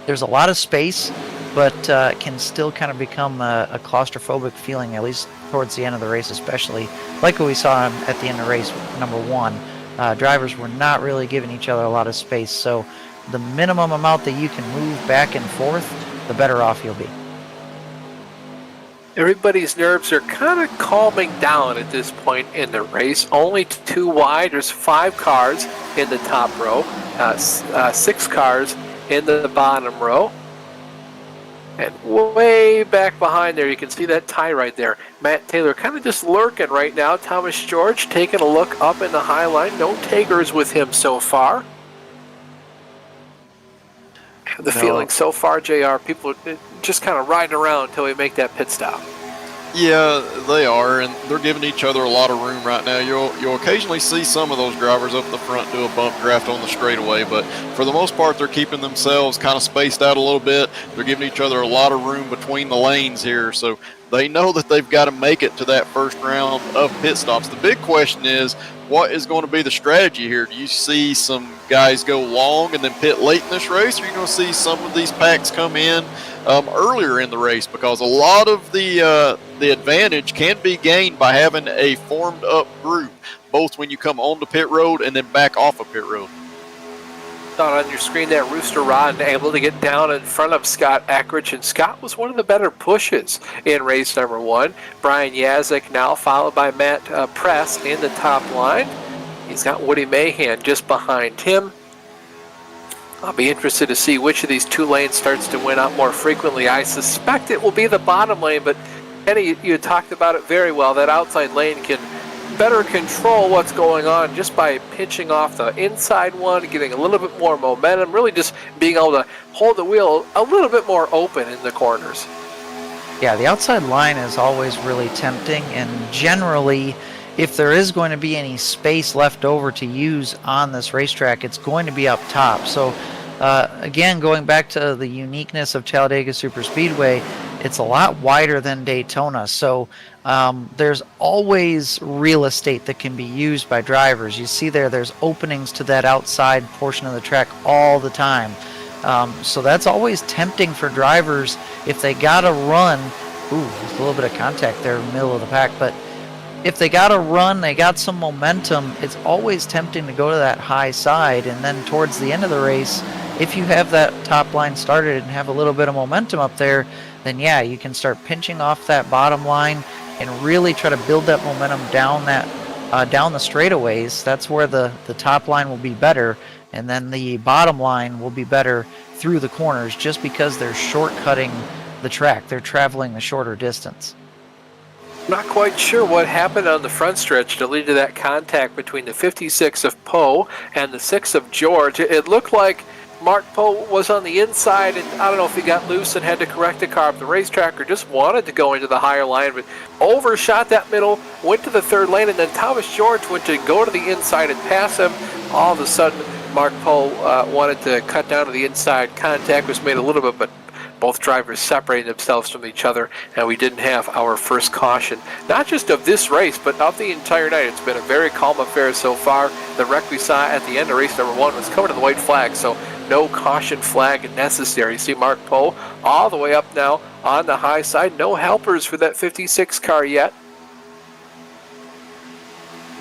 there's a lot of space, but it can still kind of become a claustrophobic feeling, at least towards the end of the race, especially like what we saw at the end of race number 1. Drivers were not really giving each other a lot of space, so the minimum amount that you can move back and forth, the better off you'll be. Everybody's nerves are kind of calming down at this point in the race. Only 2 wide. There's 5 cars in the top row, 6 cars in the bottom row. And way back behind there, you can see that tie right there. Matt Taylor kind of just lurking right now. Thomas George taking a look up in the high line. No takers with him so far. The feeling so far, JR, people are just kind of riding around until we make that pit stop. Yeah, they are, and they're giving each other a lot of room right now. You'll occasionally see some of those drivers up the front do a bump draft on the straightaway, but for the most part, they're keeping themselves kind of spaced out a little bit. They're giving each other a lot of room between the lanes here, so they know that they've got to make it to that first round of pit stops. The big question is, what is going to be the strategy here? Do you see some guys go long and then pit late in this race, or are you going to see some of these packs come in earlier in the race? Because a lot of the advantage can be gained by having a formed up group, both when you come onto pit road and then back off of pit road. On your screen there, Rooster Rod able to get down in front of Scott Eckridge, and Scott was one of the better pushes in race number 1. Brian Yazik now followed by Matt Press in the top line. He's got Woody Mahan just behind him. I'll be interested to see which of these 2 lanes starts to win out more frequently. I suspect it will be the bottom lane, but Eddie, you talked about it very well. That outside lane can better control what's going on just by pitching off the inside one, getting a little bit more momentum, really just being able to hold the wheel a little bit more open in the corners. Yeah, the outside line is always really tempting, and generally, if there is going to be any space left over to use on this racetrack, it's going to be up top. So again, going back to the uniqueness of Talladega Superspeedway, it's a lot wider than Daytona. So there's always real estate that can be used by drivers. You see there's openings to that outside portion of the track all the time. So that's always tempting for drivers if they got to run. Ooh, there's a little bit of contact there in the middle of the pack, but if they got to run, they got some momentum, it's always tempting to go to that high side, and then towards the end of the race, if you have that top line started and have a little bit of momentum up there, then yeah, you can start pinching off that bottom line and really try to build that momentum down down the straightaways. That's where the top line will be better, and then the bottom line will be better through the corners just because they're shortcutting the track. They're traveling the shorter distance. Not quite sure what happened on the front stretch to lead to that contact between the 56 of Poe and the 6 of George. It looked like Mark Poe was on the inside, and I don't know if he got loose and had to correct the car up the racetrack or just wanted to go into the higher line, but overshot that middle, went to the third lane, and then Thomas George went to go to the inside and pass him. All of a sudden, Mark Poe wanted to cut down to the inside. Contact was made a little bit, but both drivers separated themselves from each other, and we didn't have our first caution. Not just of this race, but of the entire night. It's been a very calm affair so far. The wreck we saw at the end of race number 1 was covered in the white flag, so no caution flag necessary. You see Mark Poe all the way up now on the high side. No helpers for that 56 car yet.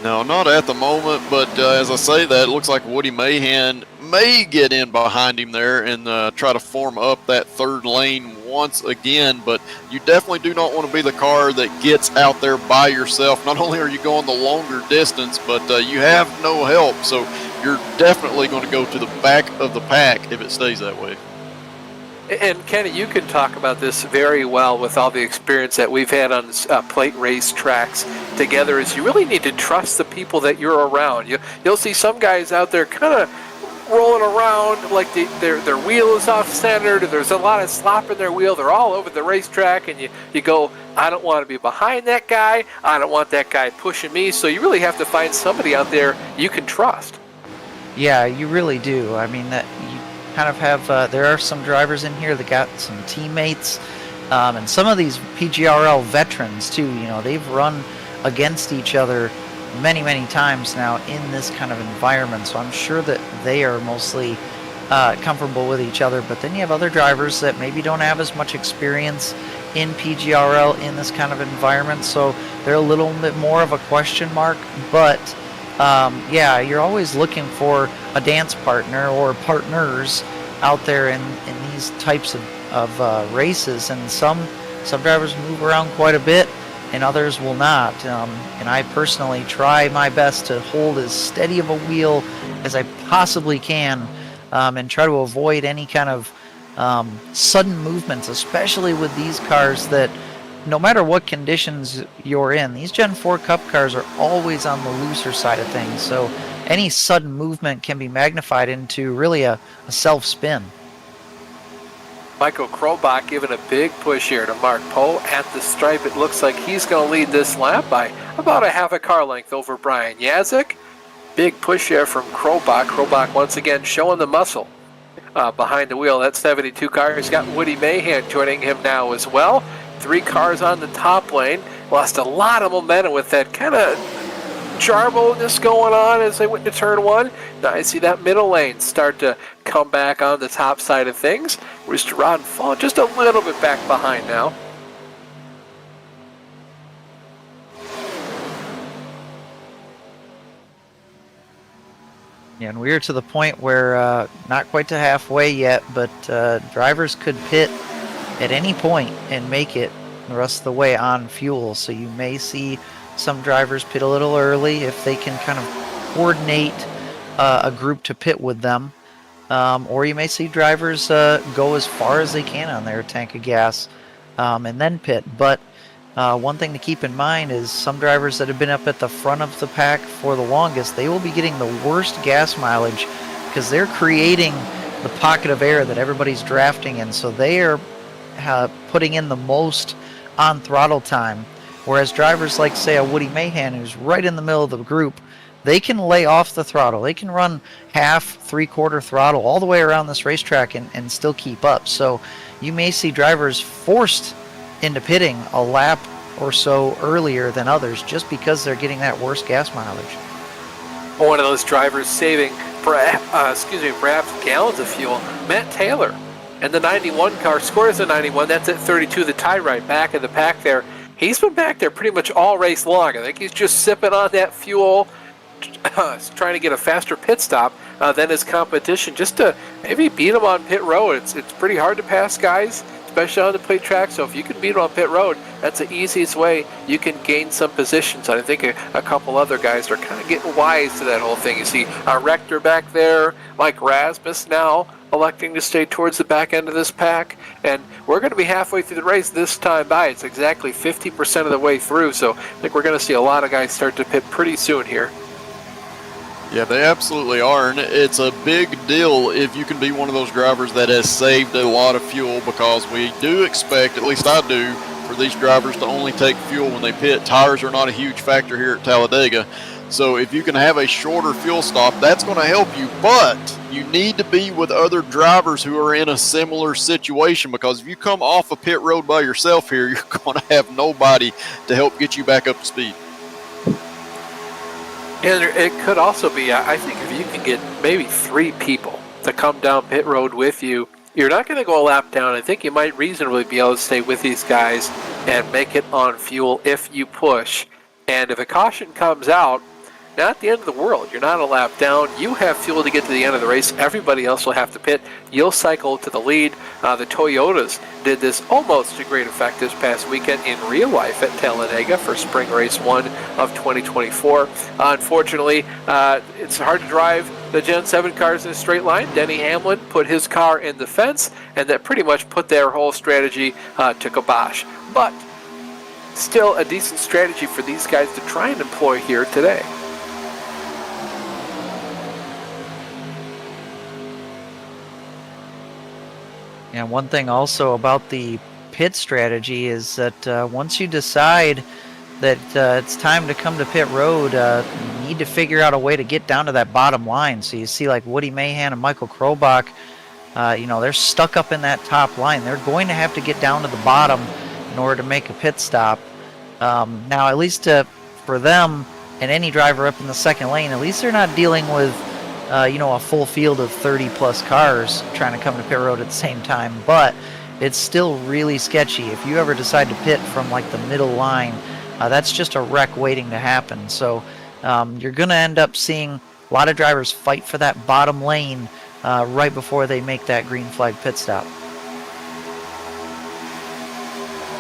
No, not at the moment, but as I say that, it looks like Woody Mahan may get in behind him there and try to form up that third lane once again, but you definitely do not want to be the car that gets out there by yourself. Not only are you going the longer distance, but you have no help, so you're definitely going to go to the back of the pack if it stays that way. And Kenny, you can talk about this very well with all the experience that we've had on plate race tracks together, is you really need to trust the people that you're around. You'll see some guys out there kind of rolling around like their wheel is off center, there's a lot of slop in their wheel, they're all over the racetrack, and you go, I don't want to be behind that guy, I don't want that guy pushing me, so you really have to find somebody out there you can trust. Yeah, you really do. I mean, that you kind of have, there are some drivers in here that got some teammates, and some of these PGRL veterans too, you know, they've run against each other many times now in this kind of environment, so I'm sure that they are mostly comfortable with each other. But then you have other drivers that maybe don't have as much experience in PGRL in this kind of environment, so they're a little bit more of a question mark. But yeah, you're always looking for a dance partner or partners out there in these types of races, and some drivers move around quite a bit and others will not, and I personally try my best to hold as steady of a wheel as I possibly can, and try to avoid any kind of sudden movements, especially with these cars that no matter what conditions you're in, these Gen 4 Cup cars are always on the looser side of things, so any sudden movement can be magnified into really a self-spin. Michael Krobach giving a big push here to Mark Poe at the stripe. It looks like he's going to lead this lap by about a half a car length over Brian Yazik. Big push here from Krobach. Krobach once again showing the muscle behind the wheel. That 72 car has got Woody Mahan joining him now as well. 3 cars on the top lane. Lost a lot of momentum with that kind of jarbo-ness going on as they went to turn 1. Now I see that middle lane start to come back on the top side of things. Rooster Rod falling just a little bit back behind now. Yeah, and we're to the point where not quite to halfway yet, but drivers could pit at any point and make it the rest of the way on fuel. So you may see some drivers pit a little early if they can kind of coordinate a group to pit with them. Or you may see drivers go as far as they can on their tank of gas and then pit. But One thing to keep in mind is some drivers that have been up at the front of the pack for the longest, they will be getting the worst gas mileage because they're creating the pocket of air that everybody's drafting in. So they are putting in the most on throttle time. Whereas drivers like, say, a Woody Mahan, who's right in the middle of the group, they can lay off the throttle. They can run half, three-quarter throttle all the way around this racetrack and still keep up. So you may see drivers forced into pitting a lap or so earlier than others just because they're getting that worse gas mileage. One of those drivers saving perhaps gallons of fuel, Matt Taylor. And the 91 car scores a 91. That's at 32, the tie right back in the pack there. He's been back there pretty much all race long. I think he's just sipping on that fuel, trying to get a faster pit stop than his competition, just to maybe beat him on pit road. It's pretty hard to pass guys, especially on the plate track. So if you can beat him on pit road, that's the easiest way you can gain some positions. I think a couple other guys are kind of getting wise to that whole thing. You see Rector back there, Mike Rasmus now electing to stay towards the back end of this pack, and we're going to be halfway through the race this time by. It's exactly 50% of the way through, so I think we're going to see a lot of guys start to pit pretty soon here. Yeah, they absolutely are, and it's a big deal if you can be one of those drivers that has saved a lot of fuel, because we do expect, at least I do, for these drivers to only take fuel when they pit. Tires are not a huge factor here at Talladega. So if you can have a shorter fuel stop, that's going to help you, but you need to be with other drivers who are in a similar situation, because if you come off a pit road by yourself here, you're going to have nobody to help get you back up to speed. And it could also be, I think if you can get maybe 3 people to come down pit road with you, you're not going to go a lap down. I think you might reasonably be able to stay with these guys and make it on fuel if you push. And if a caution comes out, not the end of the world. You're not a lap down. You have fuel to get to the end of the race. Everybody else will have to pit. You'll cycle to the lead. The Toyotas did this almost to great effect this past weekend in real life at Talladega for Spring Race 1 of 2024. Unfortunately, it's hard to drive the Gen 7 cars in a straight line. Denny Hamlin put his car in the fence, and that pretty much put their whole strategy to kibosh. But still a decent strategy for these guys to try and employ here today. And one thing also about the pit strategy is that once you decide that it's time to come to pit road, you need to figure out a way to get down to that bottom line. So you see like Woody Mahan and Michael Krobach, they're stuck up in that top line. They're going to have to get down to the bottom in order to make a pit stop. Now, at least for them and any driver up in the second lane, at least they're not dealing with a full field of 30-plus cars trying to come to pit road at the same time, but it's still really sketchy. If you ever decide to pit from like the middle line, that's just a wreck waiting to happen. So you're going to end up seeing a lot of drivers fight for that bottom lane right before they make that green flag pit stop.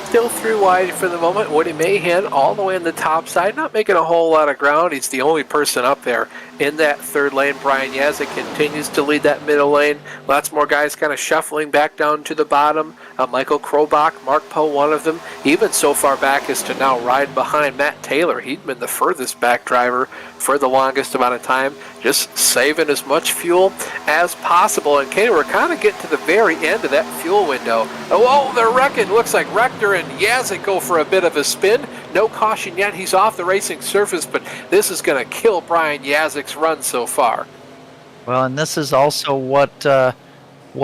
Still through wide for the moment. Woody Mahan all the way on the top side, not making a whole lot of ground. He's the only person up there in that third lane. Brian Yazik continues to lead that middle lane. Lots more guys kind of shuffling back down to the bottom. Michael Krobach, Mark Poe, one of them, even so far back as to now ride behind Matt Taylor. He'd been the furthest back driver for the longest amount of time, just saving as much fuel as possible. And Katie, we're kind of getting to the very end of that fuel window. Oh, they're wrecking. Looks like Rector and Yazik go for a bit of a spin. No caution yet. He's off the racing surface, but this is going to kill Brian Yazik's run so far. Well, and this is also what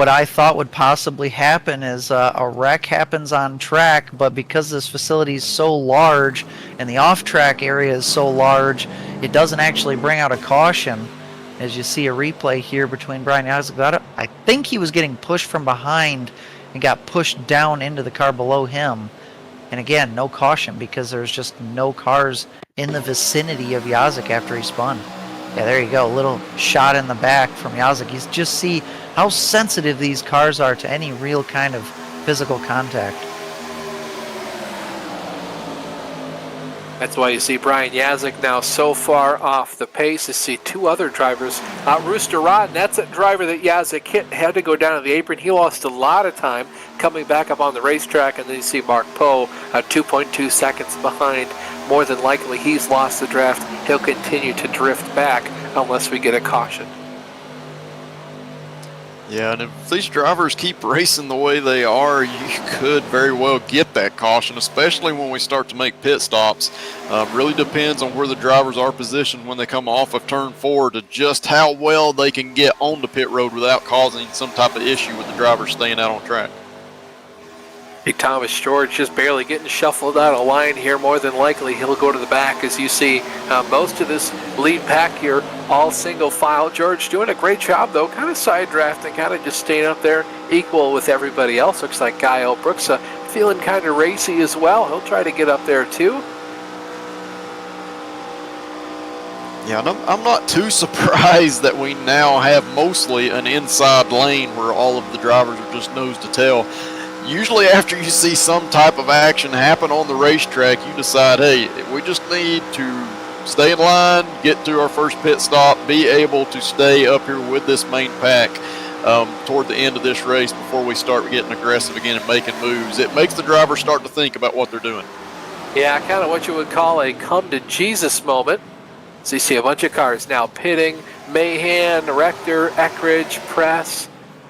I thought would possibly happen is a wreck happens on track, but because this facility is so large and the off-track area is so large, it doesn't actually bring out a caution. As you see a replay here between Brian Yazik, I think he was getting pushed from behind and got pushed down into the car below him. And again, no caution because there's just no cars in the vicinity of Yazik after he spun. Yeah, there you go. A little shot in the back from Yazik. You just see how sensitive these cars are to any real kind of physical contact. That's why you see Brian Yazik now so far off the pace. You see two other drivers. Rooster Rod, that's a driver that Yazik hit, had to go down to the apron. He lost a lot of time coming back up on the racetrack. And then you see Mark Poe 2.2 seconds behind. More than likely he's lost the draft. He'll continue to drift back unless we get a caution. Yeah, and if these drivers keep racing the way they are, you could very well get that caution, especially when we start to make pit stops. Really depends on where the drivers are positioned when they come off of turn 4 to just how well they can get on the pit road without causing some type of issue with the drivers staying out on track. Big Thomas George just barely getting shuffled out of line here. More than likely he'll go to the back. As you see, most of this lead pack here all single file. George doing a great job though, kind of side drafting, kind of just staying up there equal with everybody else. Looks like Guy Brooks feeling kind of racy as well. He'll try to get up there too. Yeah, and I'm not too surprised that we now have mostly an inside lane where all of the drivers are just nose to tail. Usually after you see some type of action happen on the racetrack, you decide, hey, we just need to stay in line, get to our first pit stop, be able to stay up here with this main pack toward the end of this race before we start getting aggressive again and making moves. It makes the driver start to think about what they're doing. Yeah, kind of what you would call a come to Jesus moment. So you see a bunch of cars now pitting, Mahan, Rector, Eckridge, Press.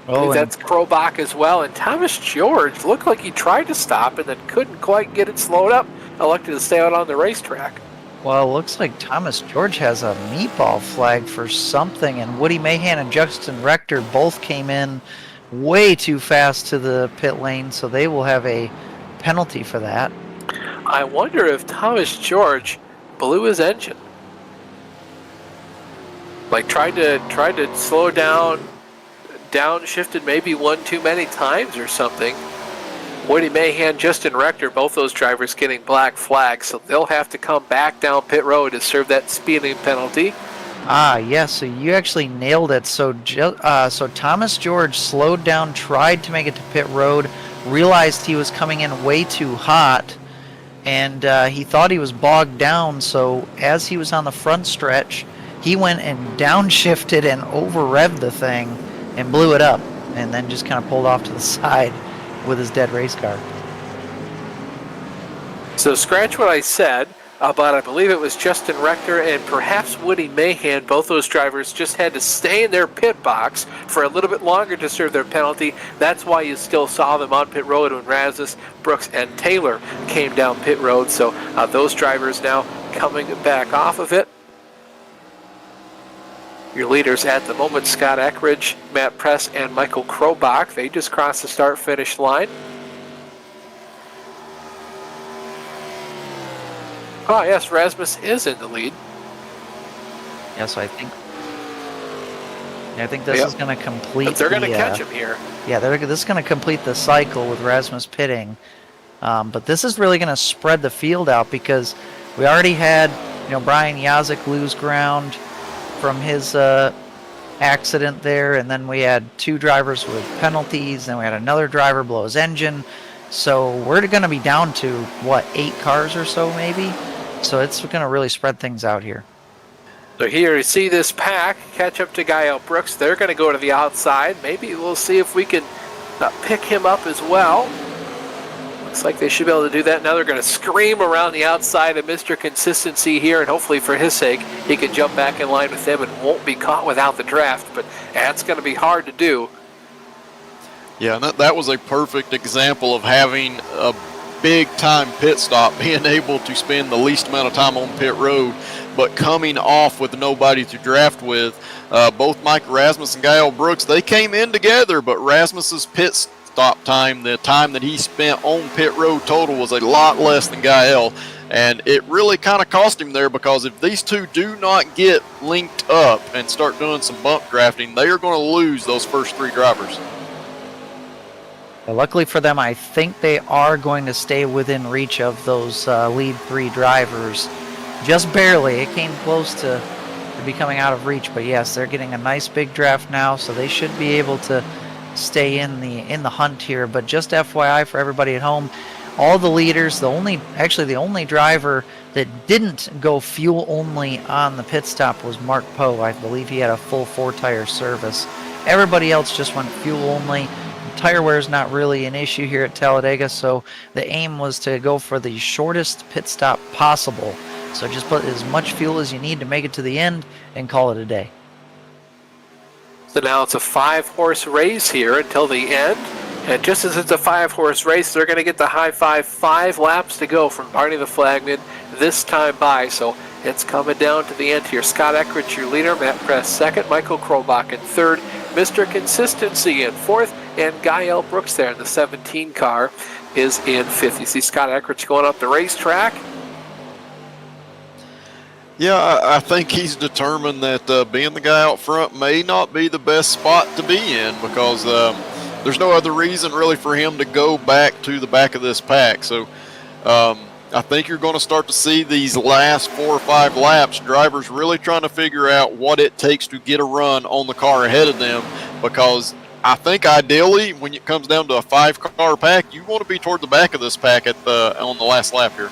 I think that's Krobach as well. And Thomas George looked like he tried to stop and then couldn't quite get it slowed up. Elected to stay out on the racetrack. Well, it looks like Thomas George has a meatball flag for something, and Woody Mahan and Justin Rector both came in way too fast to the pit lane, so they will have a penalty for that. I wonder if Thomas George blew his engine. Like tried to slow down, downshifted maybe one too many times or something. Woody Mahan, Justin Rector, both those drivers getting black flags, so they'll have to come back down pit road to serve that speeding penalty. Ah, yes, so you actually nailed it. So Thomas George slowed down, tried to make it to pit road, realized he was coming in way too hot, and he thought he was bogged down, so as he was on the front stretch, he went and downshifted and over-revved the thing and blew it up, and then just kind of pulled off to the side with his dead race car. So scratch what I said about, I believe it was Justin Rector and perhaps Woody Mahan. Both those drivers just had to stay in their pit box for a little bit longer to serve their penalty. That's why you still saw them on pit road when Rasmus, Brooks, and Taylor came down pit road. So those drivers now coming back off of it. Your leaders at the moment, Scott Eckridge, Matt Press, and Michael Krobach. They just crossed the start-finish line. Oh, yes, Rasmus is in the lead. Yeah, so I think this is going to complete. But they're going to catch him here. Yeah, this is going to complete the cycle with Rasmus pitting. But this is really going to spread the field out because we already had, Brian Yazik lose ground from his accident there, and then we had two drivers with penalties, and we had another driver blow his engine. So we're going to be down to, 8 cars or so maybe? So it's going to really spread things out here. So here you see this pack catch up to Guy Brooks. They're going to go to the outside. Maybe we'll see if we can pick him up as well. Looks like they should be able to do that. Now they're going to scream around the outside of Mr. Consistency here, and hopefully for his sake, he can jump back in line with them and won't be caught without the draft, but that's going to be hard to do. Yeah, and that was a perfect example of having a big-time pit stop, being able to spend the least amount of time on pit road, but coming off with nobody to draft with. Both Mike Rasmus and Guy Brooks, they came in together, but Rasmus's pit stop time, the time that he spent on pit road total, was a lot less than Gael, and it really kind of cost him there, because if these two do not get linked up and start doing some bump drafting, they are going to lose those first 3 drivers. Well, luckily for them, I think they are going to stay within reach of those lead 3 drivers. Just barely. It came close to becoming out of reach, but yes, they're getting a nice big draft now, so they should be able to stay in the hunt here. But just FYI for everybody at home, all the leaders, the only driver that didn't go fuel only on the pit stop was Mark Poe. I believe he had a full 4-tire service. Everybody else just went fuel only. Tire wear is not really an issue here at Talladega, so the aim was to go for the shortest pit stop possible. So just put as much fuel as you need to make it to the end and call it a day. So now it's a 5-horse race here until the end. And just as it's a 5-horse race, they're going to get the high five. 5 laps to go from Barney the Flagman this time by. So it's coming down to the end here. Scott Eckridge, your leader. Matt Press, second. Michael Krobach in third. Mr. Consistency in fourth. And Guy L. Brooks there in the 17 car is in fifth. You see Scott Eckridge going up the racetrack. Yeah, I think he's determined that being the guy out front may not be the best spot to be in, because there's no other reason really for him to go back to the back of this pack. So I think you're going to start to see these last 4 or 5 laps, drivers really trying to figure out what it takes to get a run on the car ahead of them, because I think ideally when it comes down to a 5-car pack, you want to be toward the back of this pack on the last lap here.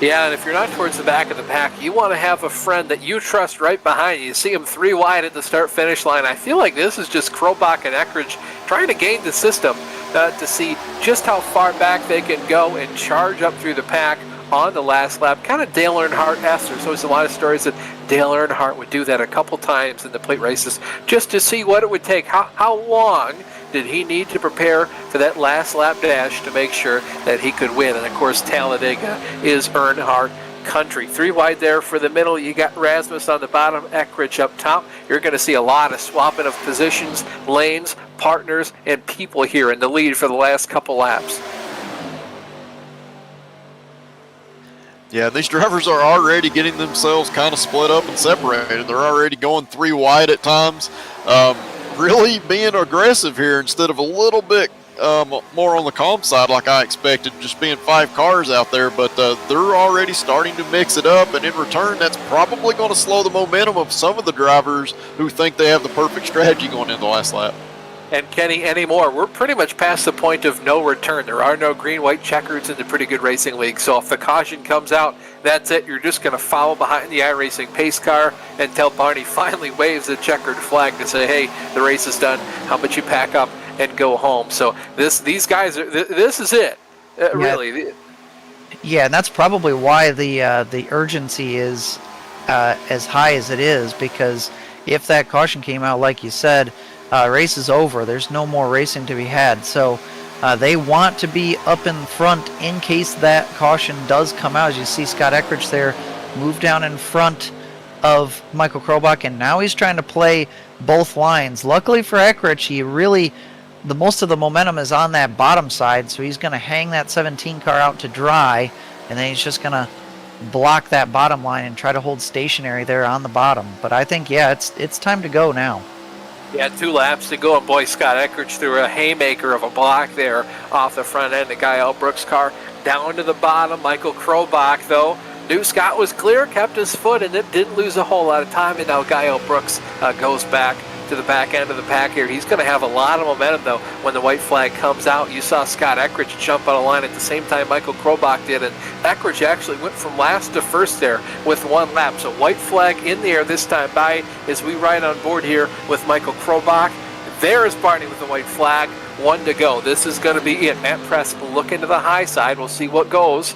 Yeah, and if you're not towards the back of the pack, you want to have a friend that you trust right behind you. You see him 3 wide at the start-finish line. I feel like this is just Krobach and Eckridge trying to game the system to see just how far back they can go and charge up through the pack on the last lap. Kind of Dale Earnhardt-esque. There's always a lot of stories that Dale Earnhardt would do that a couple times in the plate races just to see what it would take. How long did he need to prepare for that last lap dash to make sure that he could win? And of course, Talladega is Earnhardt country. 3 wide there for the middle. You got Rasmus on the bottom, Eckridge up top. You're going to see a lot of swapping of positions, lanes, partners, and people here in the lead for the last couple laps. Yeah, these drivers are already getting themselves kind of split up and separated. They're already going 3 wide at times. Really being aggressive here instead of a little bit more on the calm side like I expected, just being 5 cars out there. But they're already starting to mix it up, and in return, that's probably going to slow the momentum of some of the drivers who think they have the perfect strategy going into the last lap. And Kenny, anymore, we're pretty much past the point of no return. There are no green-white checkers in the Pretty Good Racing League. So if the caution comes out, that's it. You're just going to follow behind the iRacing pace car until Barney finally waves the checkered flag to say, hey, the race is done. How about you pack up and go home? So these guys, this is it, really. Yeah, and that's probably why the urgency is as high as it is, because if that caution came out, like you said, race is over. There's no more racing to be had. So they want to be up in front in case that caution does come out. As you see Scott Eckridge there move down in front of Michael Krobach, and now he's trying to play both lines. Luckily for Eckridge, the most of the momentum is on that bottom side, so he's going to hang that 17 car out to dry, and then he's just going to block that bottom line and try to hold stationary there on the bottom. But I think, yeah, it's time to go now. Yeah, 2 laps to go, and boy, Scott Eckridge threw a haymaker of a block there off the front end of Guy L. Brooks' car. Down to the bottom, Michael Krobach, though, knew Scott was clear, kept his foot, and it didn't lose a whole lot of time, and now Guy L. Brooks goes back to the back end of the pack here. He's going to have a lot of momentum, though, when the white flag comes out. You saw Scott Eckridge jump out of line at the same time Michael Krobach did, and Eckridge actually went from last to first there with 1 lap. So white flag in the air this time by as we ride on board here with Michael Krobach. There is Barney with the white flag. 1 to go. This is going to be it. Matt Press looking to the high side. We'll see what goes.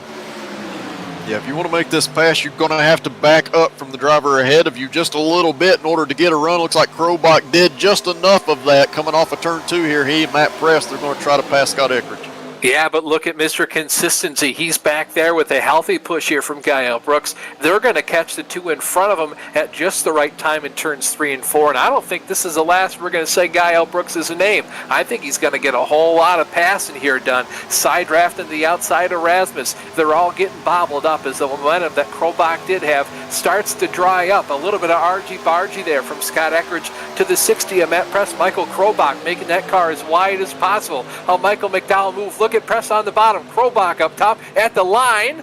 Yeah, if you want to make this pass, you're going to have to back up from the driver ahead of you just a little bit in order to get a run. Looks like Krobach did just enough of that coming off of turn 2 here. He and Matt Press, they're going to try to pass Scott Eckridge. Yeah, but look at Mr. Consistency. He's back there with a healthy push here from Guy L. Brooks. They're going to catch the 2 in front of him at just the right time in turns 3 and 4. And I don't think this is the last we're going to say Guy L. Brooks is a name. I think he's going to get a whole lot of passing here done. Side drafting the outside of Rasmus. They're all getting bobbled up as the momentum that Krobach did have starts to dry up. A little bit of argy-bargy there from Scott Eckridge to the 60 of Matt Press. Michael Krobach making that car as wide as possible. How Michael McDowell move. Look at Press on the bottom. Krobach up top at the line.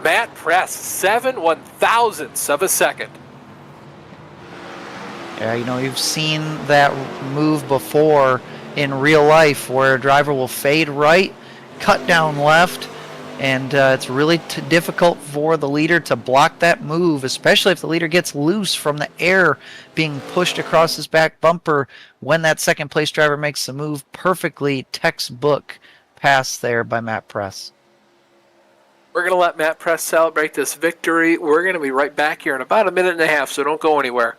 Matt Press, 7/1000ths of a second. Yeah, you've seen that move before in real life where a driver will fade right, cut down left, and it's really difficult for the leader to block that move, especially if the leader gets loose from the air being pushed across his back bumper when that second place driver makes the move. Perfectly textbook pass there by Matt Press. We're going to let Matt Press celebrate this victory. We're going to be right back here in about a minute and a half, so don't go anywhere.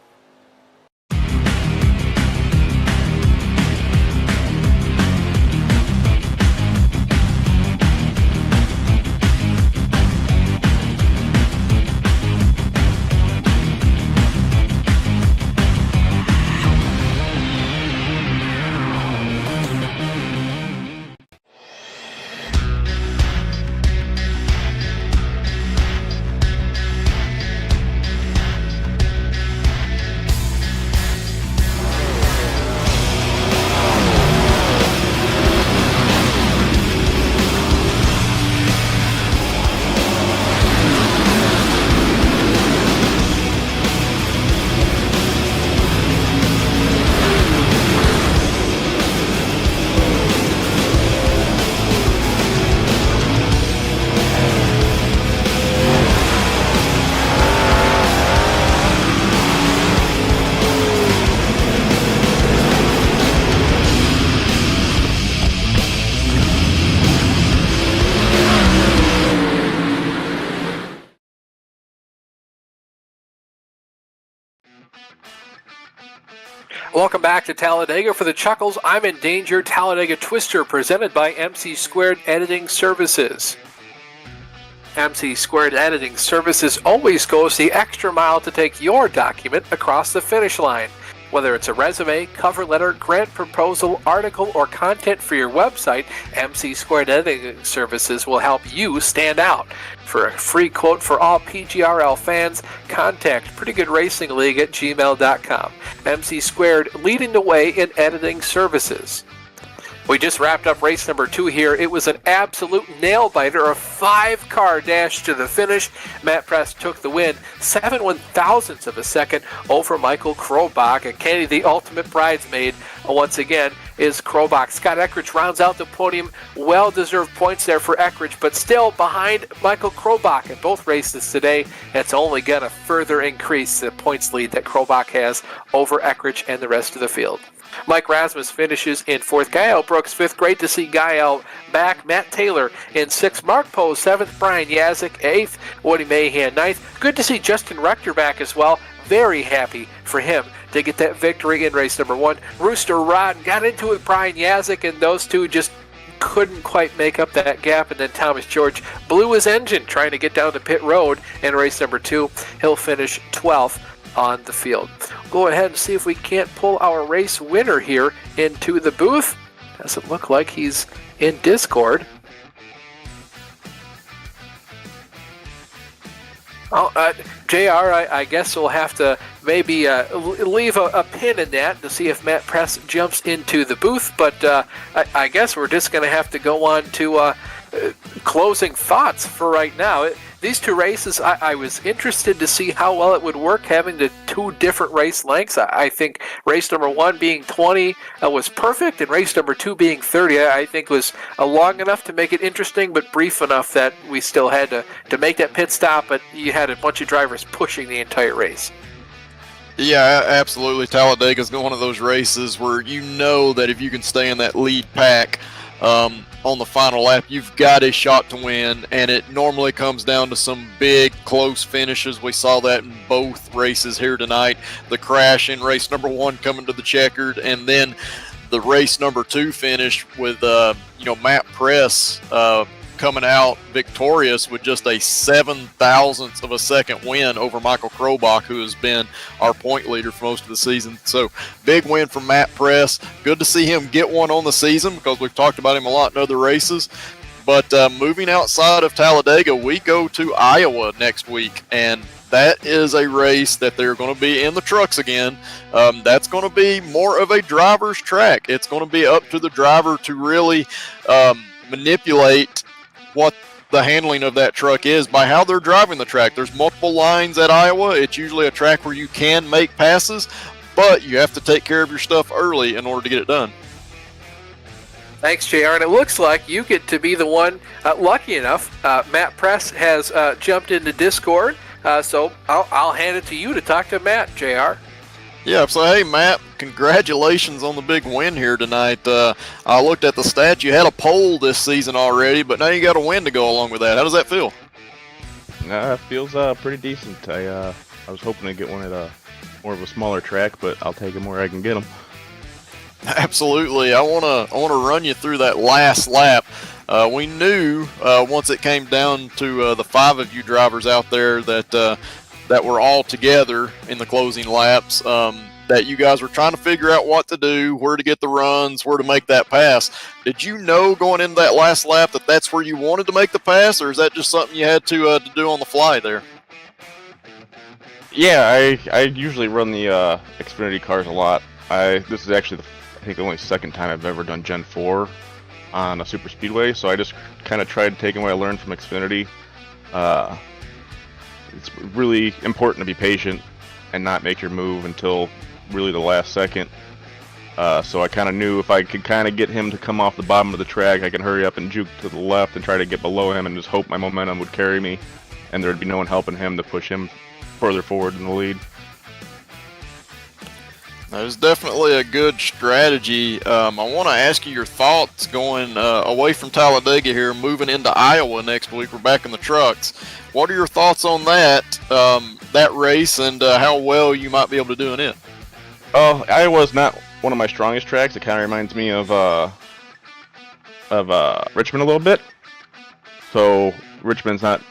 Welcome back to Talladega for the Chuckles I'm in Danger Talladega Twister, presented by MC Squared Editing Services. MC Squared Editing Services always goes the extra mile to take your document across the finish line. Whether it's a resume, cover letter, grant proposal, article, or content for your website, MC Squared Editing Services will help you stand out. For a free quote for all PGRL fans, contact prettygoodracingleague@gmail.com. MC Squared, leading the way in editing services. We just wrapped up race number 2 here. It was an absolute nail-biter, a 5-car dash to the finish. Matt Press took the win, 7/1000ths of a second over Michael Krobach. And Kenny, the ultimate bridesmaid, once again, is Krobach. Scott Eckrich rounds out the podium. Well-deserved points there for Eckrich, but still behind Michael Krobach in both races today. It's only going to further increase the points lead that Krobach has over Eckrich and the rest of the field. Mike Rasmus finishes in 4th. Gael Brooks 5th. Great to see Gael back. Matt Taylor in 6th. Mark Poe 7th. Brian Yazik 8th. Woody Mahan 9th. Good to see Justin Rector back as well. Very happy for him to get that victory in race number 1. Rooster Rod got into it with Brian Yazik, and those two just couldn't quite make up that gap. And then Thomas George blew his engine trying to get down to pit road in race number 2. He'll finish 12th on the field. Go ahead and see if we can't pull our race winner here into the booth. Doesn't look like he's in Discord. JR, I guess we'll have to maybe leave a pin in that to see if Matt Press jumps into the booth, but I guess we're just going to have to go on to closing thoughts for right now. These two races, I was interested to see how well it would work having the 2 different race lengths. I think race number 1 being 20 was perfect, and race number 2 being 30 I think was long enough to make it interesting, but brief enough that we still had to make that pit stop, but you had a bunch of drivers pushing the entire race. Yeah, absolutely. Talladega is one of those races where you know that if you can stay in that lead pack on the final lap, you've got a shot to win, and it normally comes down to some big close finishes. We saw that in both races here tonight. The crash in race number 1 coming to the checkered, and then the race number 2 finish with Matt Press coming out victorious with just a 7/1000th of a second win over Michael Krobach, who has been our point leader for most of the season. So big win for Matt Press. Good to see him get one on the season, because we've talked about him a lot in other races. But moving outside of Talladega, we go to Iowa next week, and that is a race that they're going to be in the trucks again. That's going to be more of a driver's track. It's going to be up to the driver to really manipulate what the handling of that truck is by how they're driving the track. There's multiple lines at Iowa. It's usually a track where you can make passes, but you have to take care of your stuff early in order to get it done. Thanks, JR. And it looks like you get to be the one lucky enough. Matt Press has jumped into Discord, so I'll hand it to you to talk to Matt, JR. Yeah, so hey, Matt, congratulations on the big win here tonight. I looked at the stats. You had a pole this season already, but now you got a win to go along with that. How does that feel? It feels pretty decent. I was hoping to get one at more of a smaller track, but I'll take them where I can get them. Absolutely. I wanna run you through that last lap. We knew once it came down to the 5 of you drivers out there that were all together in the closing laps, that you guys were trying to figure out what to do, where to get the runs, where to make that pass. Did you know going into that last lap that that's where you wanted to make the pass, or is that just something you had to do on the fly there? Yeah, I usually run the Xfinity cars a lot. This is actually I think the only second time I've ever done Gen 4 on a Superspeedway, so I just kind of tried taking what I learned from Xfinity. It's really important to be patient and not make your move until really the last second. So I kind of knew if I could kind of get him to come off the bottom of the track, I could hurry up and juke to the left and try to get below him and just hope my momentum would carry me and there'd be no one helping him to push him further forward in the lead. That was definitely a good strategy. I want to ask you your thoughts going away from Talladega here, moving into Iowa next week. We're back in the trucks. What are your thoughts on that race and how well you might be able to do in it? Oh, Iowa's not one of my strongest tracks. It kind of reminds me of Richmond a little bit. So Richmond's not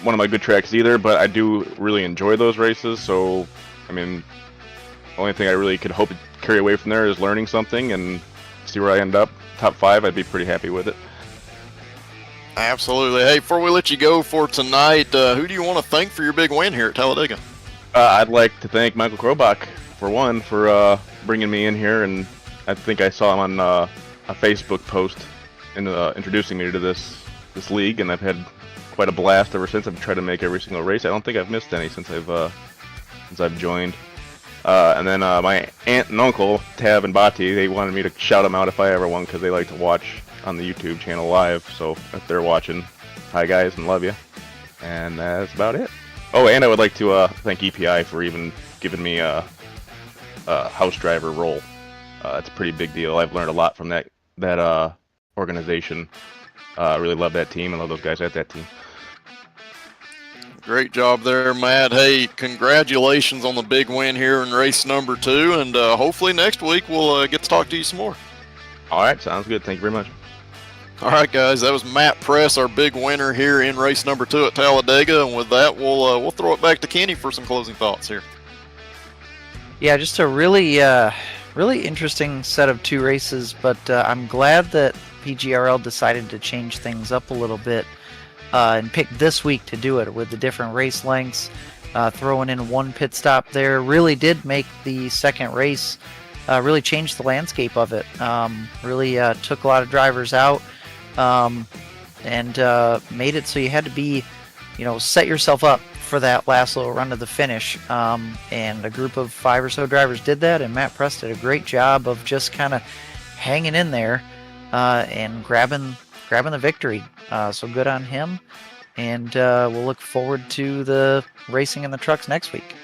one of my good tracks either, but I do really enjoy those races. So, I mean, the only thing I really could hope to carry away from there is learning something and see where I end up. Top 5, I'd be pretty happy with it. Absolutely. Hey, before we let you go for tonight, who do you want to thank for your big win here at Talladega? I'd like to thank Michael Krobach, for one, for bringing me in here, and I think I saw him on a Facebook post introducing me to this league, and I've had quite a blast ever since. I've tried to make every single race. I don't think I've missed any since I've joined. And then my aunt and uncle, Tab and Bati, they wanted me to shout them out if I ever won because they like to watch on the YouTube channel live. So if they're watching, hi guys and love you. And that's about it. Oh, and I would like to thank EPI for even giving me a house driver role. It's a pretty big deal. I've learned a lot from that organization. I really love that team and love those guys at that team. Great job there, Matt. Hey, congratulations on the big win here in race number 2, and hopefully next week we'll get to talk to you some more. All right, sounds good. Thank you very much. All right, guys, that was Matt Press, our big winner here in race number 2 at Talladega, and with that, we'll throw it back to Kenny for some closing thoughts here. Yeah, just a really interesting set of 2 races, but I'm glad that PGRL decided to change things up a little bit. And picked this week to do it with the different race lengths, throwing in 1 pit stop there really did make the second race really change the landscape of it. Really took a lot of drivers out and made it so you had to be, set yourself up for that last little run to the finish. And a group of 5 or so drivers did that, and Matt Press did a great job of just kind of hanging in there and grabbing the victory. So good on him, and we'll look forward to the racing in the trucks next week.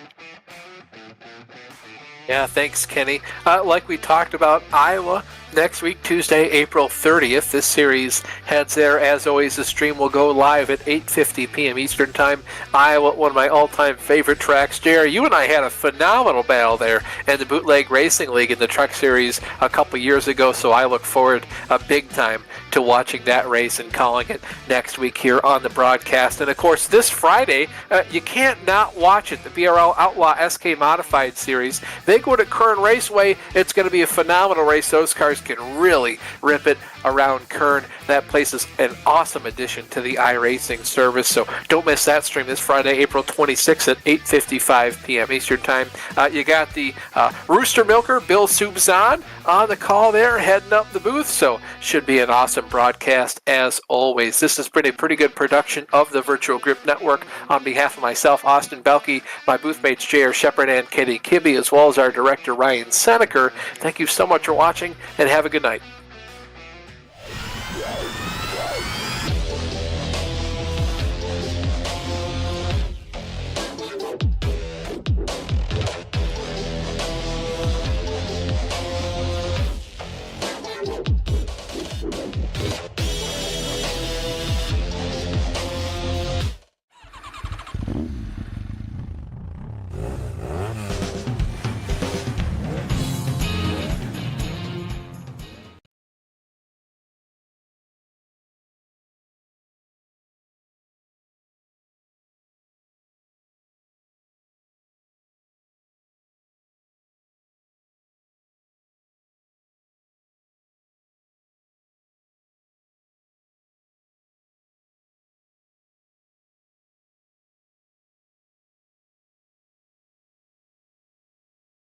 Yeah, thanks, Kenny. Like we talked about, Iowa next week, Tuesday, April 30th. This series heads there. As always, the stream will go live at 8:50 p.m. Eastern Time. Iowa, one of my all-time favorite tracks. Jerry, you and I had a phenomenal battle there in the Bootleg Racing League in the Truck Series a couple years ago, so I look forward big time to watching that race and calling it next week here on the broadcast. And, of course, this Friday, you can't not watch it, the BRL Outlaw SK Modified Series. They go to Kern Raceway. It's going to be a phenomenal race. Those cars can really rip it around Kern. That place is an awesome addition to the iRacing service, so don't miss that stream this Friday, April 26th at 8:55 p.m. Eastern Time. You got the Rooster Milker, Bill Subzan, on the call there, heading up the booth, so should be an awesome broadcast as always. This has been a pretty good production of the Virtual Grip Network. On behalf of myself, Austin Belke, my booth mates J.R. Shepard and Kenny Kibbe, as well as our director Ryan Seneker, thank you so much for watching, and have a good night.